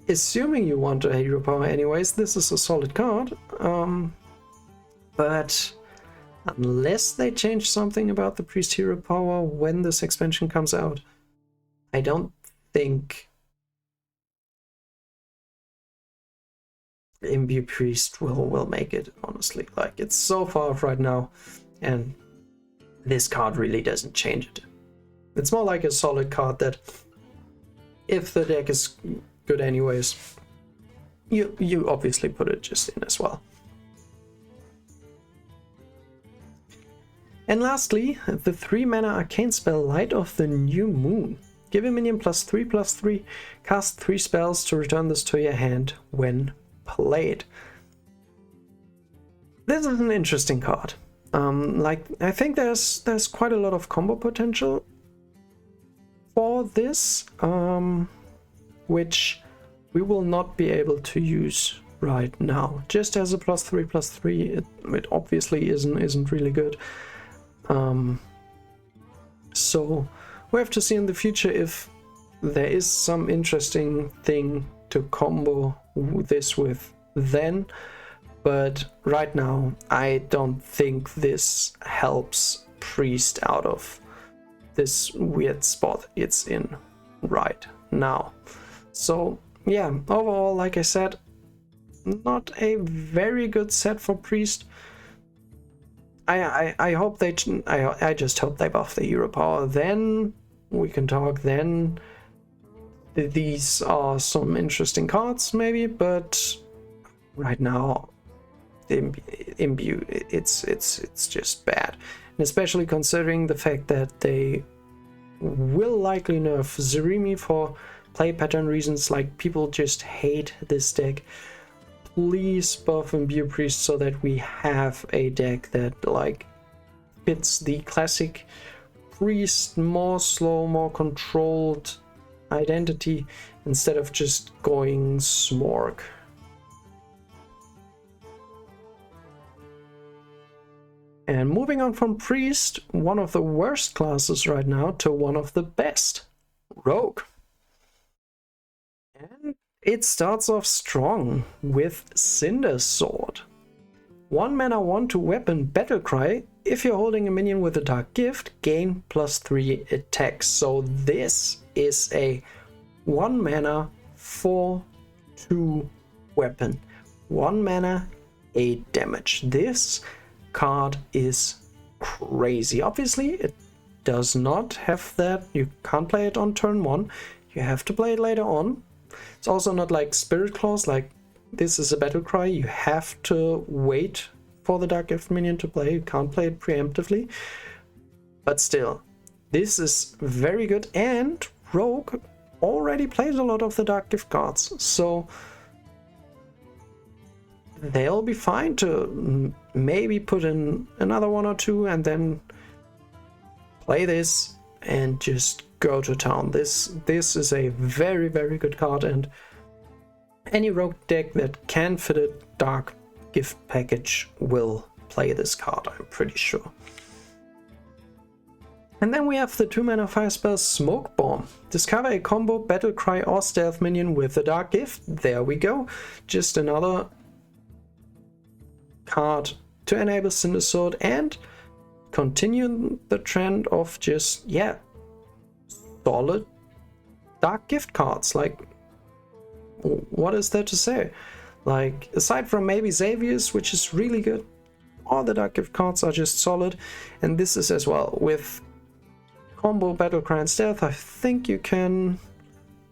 assuming you want a hero power anyways, this is a solid card. But unless they change something about the Priest hero power when this expansion comes out, I don't think Imbued Priest will make it, honestly. Like, it's so far off right now, and this card really doesn't change it. It's more like a solid card that, if the deck is good anyways, you obviously put it just in as well. And lastly, the 3-mana arcane spell Light of the New Moon. Give a minion +3/+3, cast 3 spells to return this to your hand when played. This is an interesting card. Like, I think there's quite a lot of combo potential for this, which we will not be able to use right now. Just as a +3/+3, it obviously isn't really good. So we have to see in the future if there is some interesting thing to combo this with then, but right now I don't think this helps Priest out of this weird spot it's in right now. So yeah, overall, like I said, not a very good set for Priest. I hope they I just hope they buff the hero power, then we can talk. Then these are some interesting cards maybe, but right now imbue, it's just bad, and especially considering the fact that they will likely nerf Zerimi for play pattern reasons. Like, people just hate this deck. Please buff Imbue Priest so that we have a deck that like fits the classic Priest, more slow, more controlled identity, instead of just going Smorg. And moving on from Priest, one of the worst classes right now, to one of the best, Rogue. And it starts off strong with Cinder Sword. 1 mana 1/2 weapon Battlecry. If you're holding a minion with a Dark Gift, gain +3 attack. So this is a 1 mana 4/2 weapon. 1 mana 8 damage. This card is crazy. Obviously, it does not have that. You can't play it on turn 1. You have to play it later on. It's also not like Spirit Claws, like this is a battle cry. You have to wait for the Dark Gift minion to play. You can't play it preemptively. But still, this is very good, and Rogue already plays a lot of the Dark Gift cards, so they'll be fine to maybe put in another 1 or 2 and then play this and just go to town. This is a very, very good card, and any Rogue deck that can fit a Dark Gift package will play this card, I'm pretty sure. And then we have the 2 mana 5 spell Smoke Bomb. Discover a combo Battlecry or Stealth minion with a Dark Gift. There we go. Just another card to enable Cinder Sword and continue the trend of just, yeah, solid Dark Gift cards. Like, what is there to say? Like, aside from maybe Xavier's, which is really good, all the Dark Gift cards are just solid, and this is as well. With combo Battlecry and Stealth, I think you can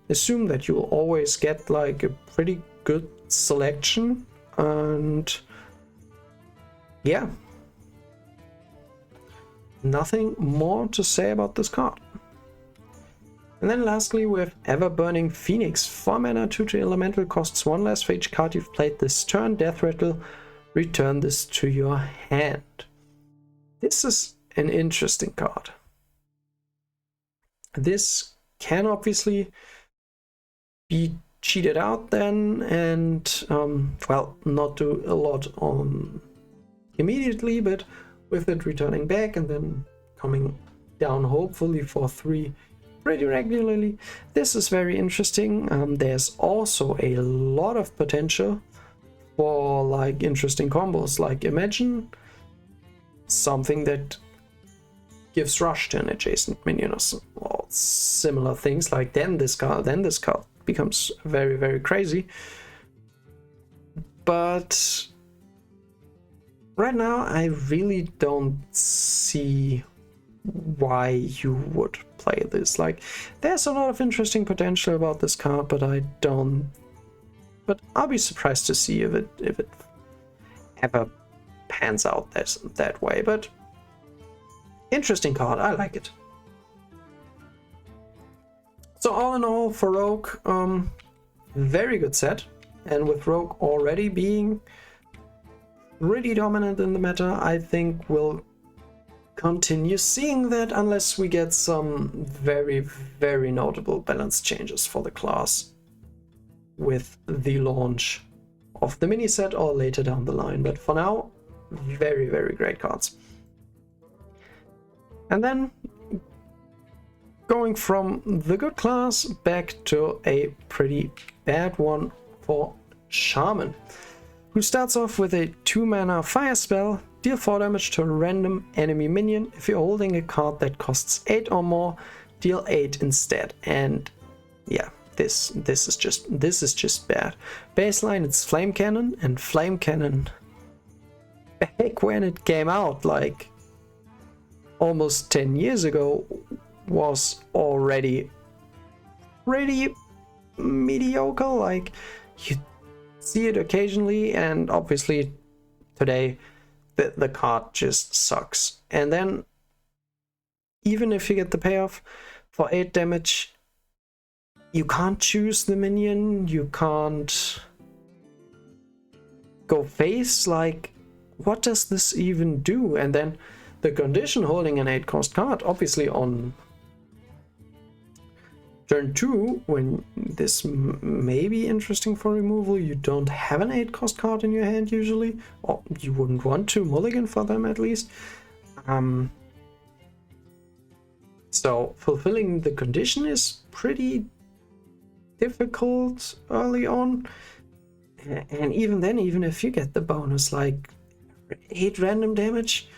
assume that you'll always get like a pretty good selection, and yeah, nothing more to say about this card. And then lastly we have Ever-Burning Phoenix. 4 mana 2/2 elemental, costs 1 less for each card you've played this turn. Death Rattle, return this to your hand. This is an interesting card. This can obviously be cheated out then and, well, not do a lot on immediately, but with it returning back and then coming down hopefully for 3 pretty regularly. This is very interesting. There's also a lot of potential for like interesting combos. Like, imagine something that gives rush to an adjacent minion or similar things. Like, then this card becomes very, very crazy. But right now I really don't see why you would play this. Like, there's a lot of interesting potential about this card, but I'll be surprised to see if it ever pans out that way. But interesting card, I like it. So all in all, for Rogue, very good set, and with Rogue already being really dominant in the meta, I think we'll continue seeing that unless we get some very, very notable balance changes for the class with the launch of the mini set or later down the line. But for now, very, very great cards. And then going from the good class back to a pretty bad one for Shaman, who starts off with a 2-mana fire spell. Deal 4 damage to a random enemy minion. If you're holding a card that costs 8 or more, deal 8 instead. And yeah, this is just bad. Baseline, it's Flame Cannon, and Flame Cannon, back when it came out, like almost 10 years ago, was already pretty mediocre. Like, you see it occasionally, and obviously today the card just sucks. And then even if you get the payoff for 8 damage, you can't choose the minion, you can't go face. Like, what does this even do? And then the condition holding an 8-cost card, obviously on turn 2, when this may be interesting for removal, you don't have an 8-cost card in your hand usually, or you wouldn't want to mulligan for them at least. So fulfilling the condition is pretty difficult early on, and even then, even if you get the bonus, like 8 random damage,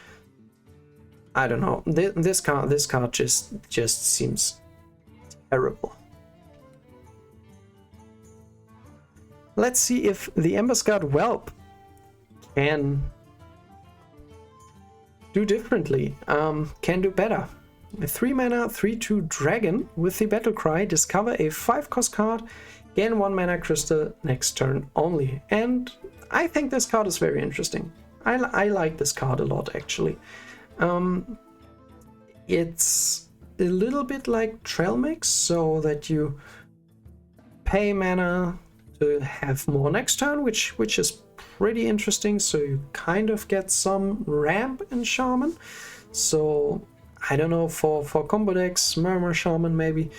I don't know. This card just seems terrible. Let's see if the Embers God Whelp can do differently, can do better. A 3-mana 3/2 dragon with the battle cry, discover a 5-cost card, gain 1 mana crystal next turn only. And I think this card is very interesting. I like this card a lot, actually. It's a little bit like Trail Mix, so that you pay mana to have more next turn, which is pretty interesting. So you kind of get some ramp in Shaman. So I don't know, for combo decks, Murmur Shaman maybe,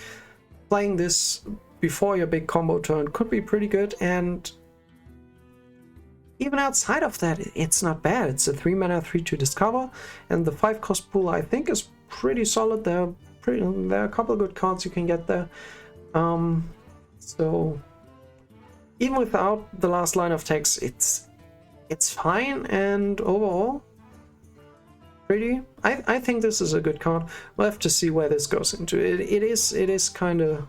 playing this before your big combo turn could be pretty good. And even outside of that, it's not bad. It's a 3-mana 3/2 discover, and the 5-cost pool I think is pretty solid. There are a couple of good cards you can get there. So even without the last line of text, it's fine, and overall pretty. I think this is a good card. We'll have to see where this goes into. It is kind of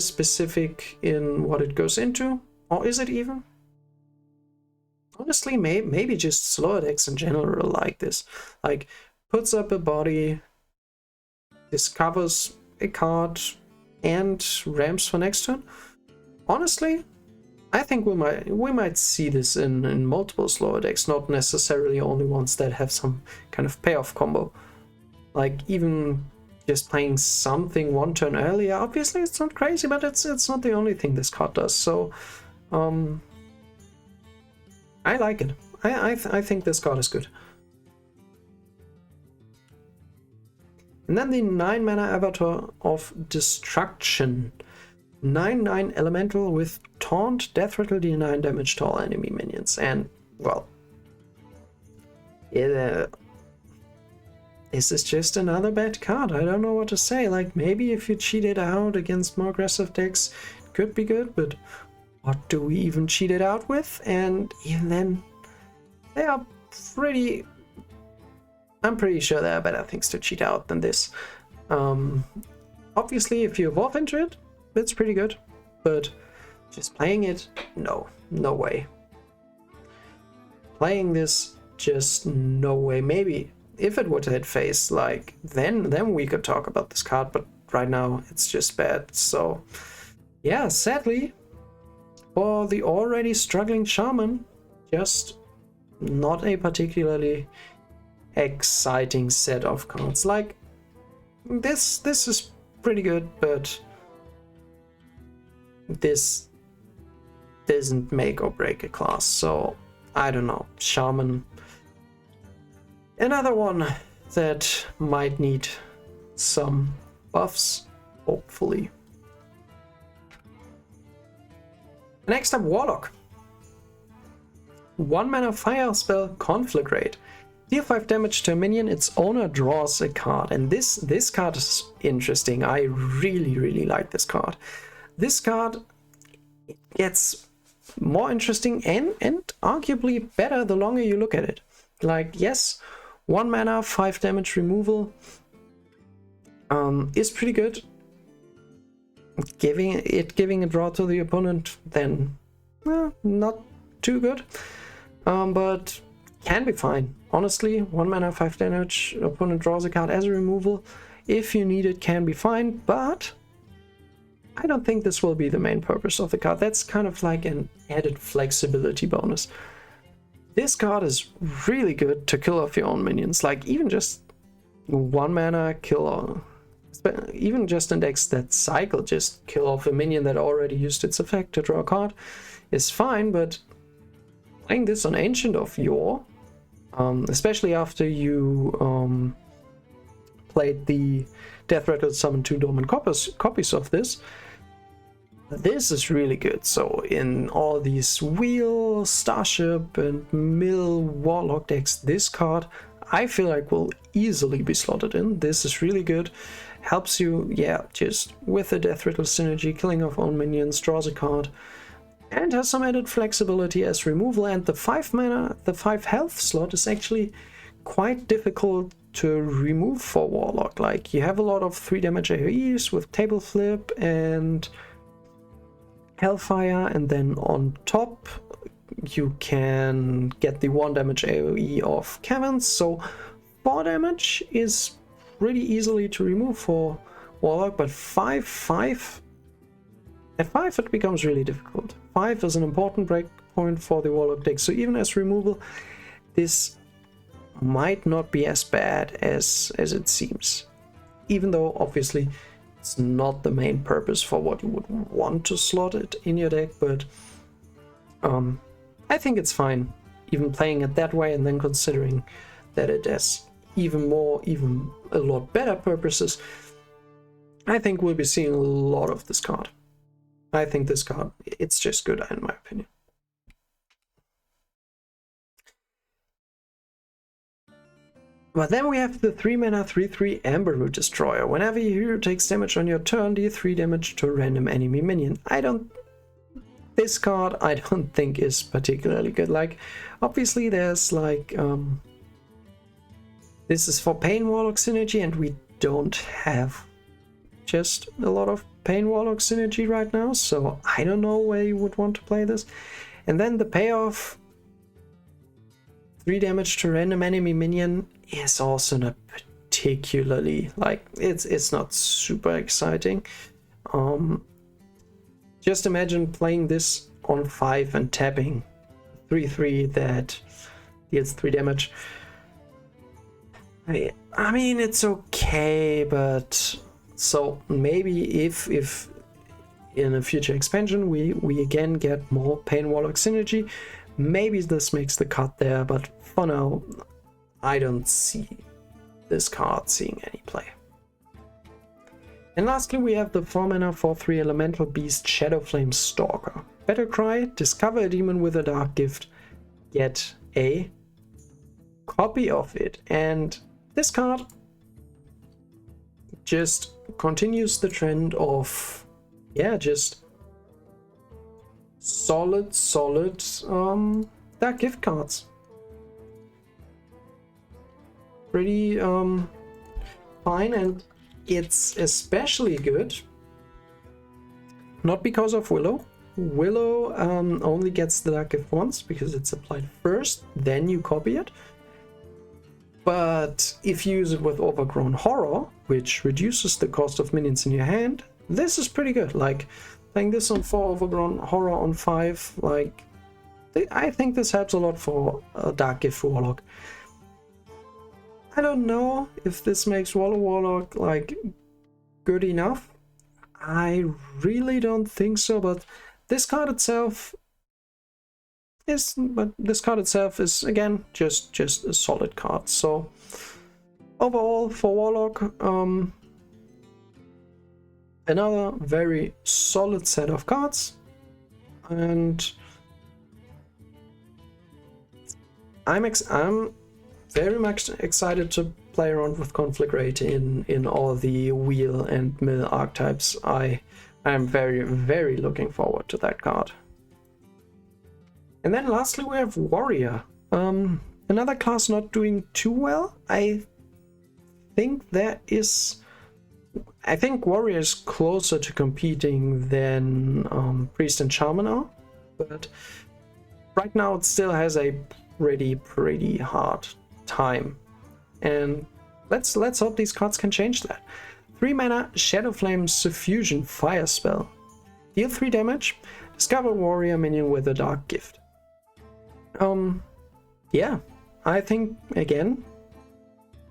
specific in what it goes into, or is it even? Honestly, maybe just slower decks in general like this. Like, puts up a body, discovers a card, and ramps for next turn. Honestly, I think we might see this in multiple slower decks, not necessarily only ones that have some kind of payoff combo. Like, even just playing something 1 turn earlier. Obviously, it's not crazy, but it's not the only thing this card does. So, I like it. I think this card is good. And then the 9-mana Avatar of Destruction. 9/9 elemental with taunt, death rattle, deal 9 damage to all enemy minions. And, well, this is just another bad card. I don't know what to say. Like, maybe if you cheat it out against more aggressive decks, it could be good, but what do we even cheat it out with? And even then, they are pretty... I'm pretty sure there are better things to cheat out than this. Obviously, if you evolve into it, it's pretty good, but just playing it, no way. Playing this, just no way. Maybe if it would hit face, like, then we could talk about this card, but right now it's just bad. So yeah, sadly, for the already struggling Shaman, just not a particularly exciting set of cards. Like, this is pretty good, but this doesn't make or break a class. So I don't know, Shaman, another one that might need some buffs, hopefully. Next up, Warlock. 1-mana fire spell, Conflagrate. Deal 5 damage to a minion, its owner draws a card. And this card is interesting. I really like this card. This card gets more interesting and arguably better the longer you look at it. Like, yes, 1 mana, 5 damage removal is pretty good. Giving a draw to the opponent, then not too good. But can be fine. Honestly, 1 mana, 5 damage, opponent draws a card as a removal. If you need it, can be fine, but I don't think this will be the main purpose of the card. That's kind of like an added flexibility bonus. This card is really good to kill off your own minions, like even just 1 mana kill, even just in decks that cycle, just kill off a minion that already used its effect to draw a card is fine, but playing this on Ancient of Yore, especially after you played the Death Rattle Summon 2 Dormant copies of this is really good. So in all these Wheel, Starship and Mill Warlock decks, this card I feel like will easily be slotted in. This is really good. Helps you, yeah, just with the Death Rattle synergy, killing off own minions, draws a card, and has some added flexibility as removal. And the 5 mana, the 5 health slot is actually quite difficult to remove for Warlock. Like, you have a lot of 3 damage AoEs with Table Flip and Hellfire, and then on top you can get the 1 damage AoE of Caverns, so 4 damage is pretty easily to remove for Warlock, but 5 at 5 it becomes really difficult. 5 is an important breakpoint for the Warlock deck, so even as removal this might not be as bad as it seems, even though obviously it's not the main purpose for what you would want to slot it in your deck, but I think it's fine even playing it that way, and then considering that it has even a lot better purposes. I think we'll be seeing a lot of this card. I think this card, it's just good in my opinion. But then we have the 3 mana 3/3 Amber Root Destroyer. Whenever your hero takes damage on your turn, deal 3 damage to a random enemy minion. This card I don't think is particularly good. Like, obviously there's like, this is for Pain Warlock synergy, and we don't have just a lot of Pain Warlock synergy right now, so I don't know where you would want to play this. And then the payoff, 3 damage to random enemy minion, is also not particularly, like, it's not super exciting. Just imagine playing this on 5 and tapping 3/3 that deals 3 damage. I mean, it's okay, but so maybe if in a future expansion we again get more Pain Warlock synergy, maybe this makes the cut there, but for now I don't see this card seeing any play. And lastly we have the 4 mana 4/3 Elemental Beast Shadowflame Stalker. Battlecry, discover a demon with a dark gift, get a copy of it. And this card just continues the trend of, yeah, just solid dark gift cards. Pretty fine, and it's especially good not because of Willow. Willow only gets the dark gift once because it's applied first, then you copy it. But if you use it with Overgrown Horror, which reduces the cost of minions in your hand, this is pretty good. Like, playing this on 4 Overgrown Horror on 5, like, I think this helps a lot for a Dark Gift Warlock. I don't know if this makes Warlock like good enough. I really don't think so, but this card itself is again just a solid card. So overall for Warlock, another very solid set of cards, and I'm very much excited to play around with conflict rate in all the wheel and mill archetypes. I am very looking forward to that card. And then lastly we have Warrior. Another class not doing too well. I think Warrior is closer to competing than Priest and Shaman are, but right now it still has a pretty hard time. And let's hope these cards can change that. 3 mana Shadowflame Suffusion Fire Spell. Deal 3 damage. Discover Warrior minion with a Dark Gift. Yeah, I think again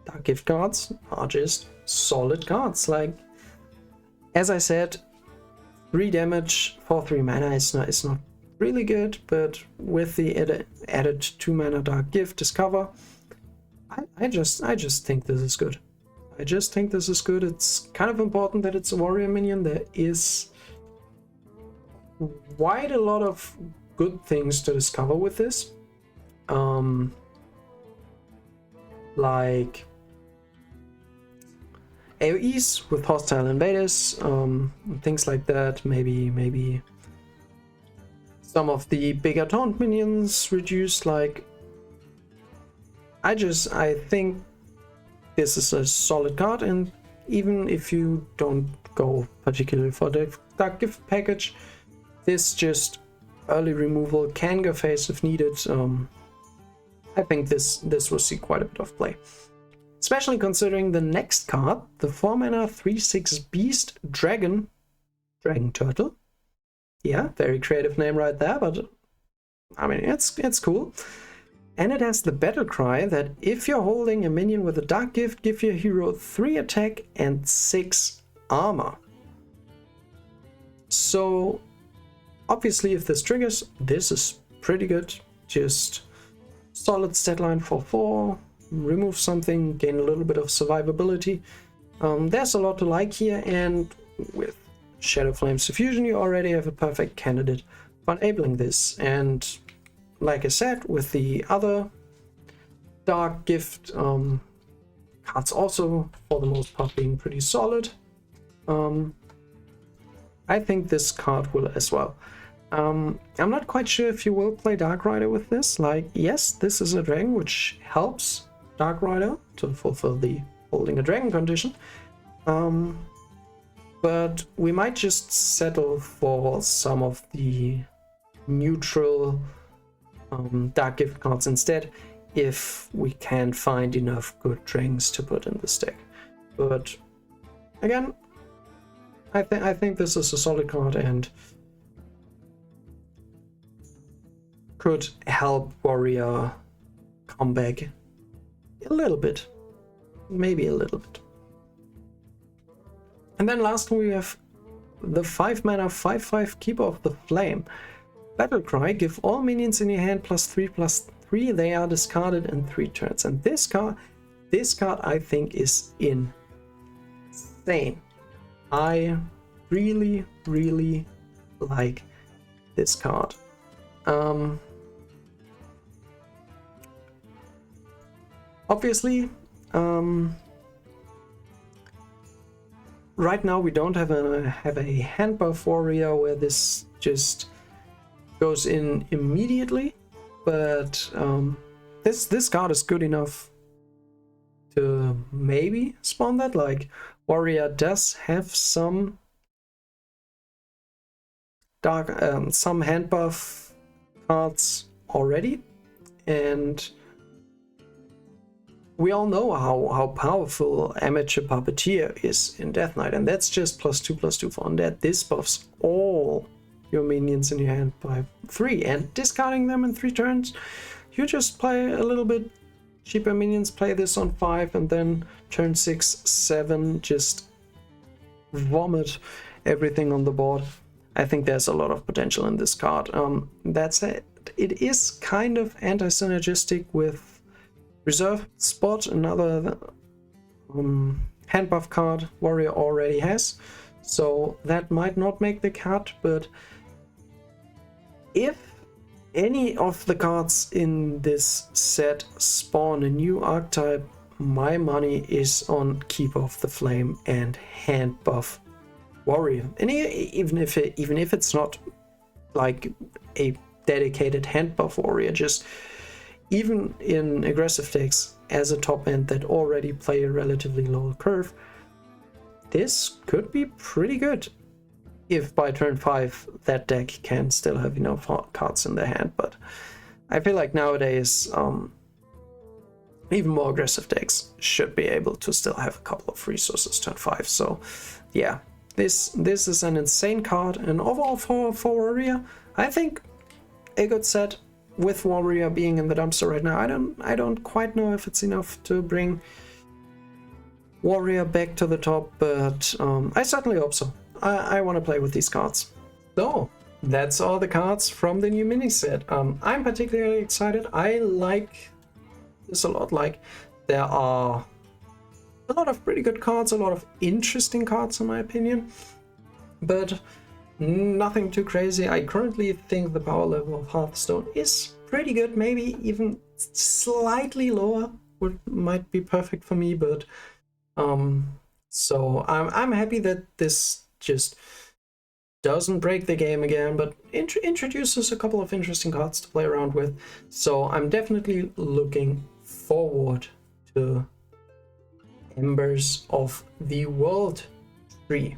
Dark Gift cards are just solid cards. Like, as I said, 3 damage for 3 mana is not really good, but with the added 2 mana Dark Gift Discover, I just think this is good. I just think this is good. It's kind of important that it's a Warrior minion. There is quite a lot of good things to discover with this. Like AoEs with hostile invaders, things like that. Maybe some of the bigger taunt minions reduced. Like, I think this is a solid card, and even if you don't go particularly for the Dark Gift package, this just early removal can go face if needed. I think this will see quite a bit of play. Especially considering the next card, the 4 mana 3/6 Beast Dragon Turtle. Yeah, very creative name right there, but I mean it's cool. And it has the battle cry that if you're holding a minion with a Dark Gift, give your hero 3 attack and 6 armor. So obviously if this triggers, this is pretty good. Just solid stat line for 4. Remove something, gain a little bit of survivability. There's a lot to like here, and with Shadowflame Suffusion you already have a perfect candidate for enabling this. And like I said, with the other Dark Gift cards also for the most part being pretty solid, I think this card will as well. I'm not quite sure if you will play Dark Rider with this. Like, yes, this is a dragon which helps Dark Rider to fulfill the holding a dragon condition, but we might just settle for some of the neutral Dark Gift cards instead if we can't find enough good dragons to put in this deck. But again, I think this is a solid card and could help Warrior come back a little bit, maybe a little bit. And then last we have the 5 mana 5/5 Keeper of the Flame. Battle Cry, give all minions in your hand +3/+3, they are discarded in 3 turns. And this card I think is insane. I really like this card. Obviously, right now we don't have a hand buff warrior where this just goes in immediately, but this card is good enough to maybe spawn that. Like, warrior does have some some hand buff cards already, and we all know how powerful Amateur Puppeteer is in Death Knight, and that's just +2/+2 for undead. This buffs all your minions in your hand by 3, and discarding them in 3 turns, you just play a little bit cheaper minions, play this on 5, and then turn 6, 7, just vomit everything on the board. I think there's a lot of potential in this card. That said, it is kind of anti-synergistic with Reserve Spot, another hand buff card warrior already has, so that might not make the cut. But if any of the cards in this set spawn a new archetype, my money is on Keeper of the Flame and hand buff warrior. And even if it's not like a dedicated hand buff warrior, just even in aggressive decks as a top end that already play a relatively low curve, this could be pretty good if by turn 5 that deck can still have enough cards in their hand. But I feel like nowadays even more aggressive decks should be able to still have a couple of resources turn 5. So yeah, this is an insane card, and overall for warrior, I think a good set with warrior being in the dumpster right now. I don't quite know if it's enough to bring warrior back to the top, but I certainly hope so. I want to play with these cards. So that's all the cards from the new mini set. I'm particularly excited. I like this a lot. Like, there are a lot of pretty good cards, a lot of interesting cards in my opinion, but nothing too crazy. I currently think the power level of Hearthstone is pretty good, maybe even slightly lower might be perfect for me, but so I'm happy that this just doesn't break the game again, but introduces a couple of interesting cards to play around with. So I'm definitely looking forward to Embers of the World 3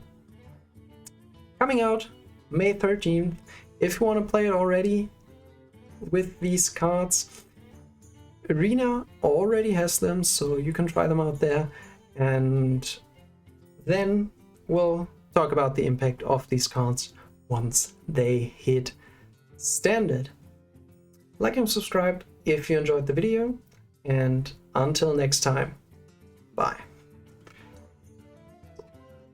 coming out May 13th. If you want to play it already with these cards, Arena already has them, so you can try them out there, and then we'll talk about the impact of these cards once they hit standard. Like and subscribe if you enjoyed the video, and until next time, bye.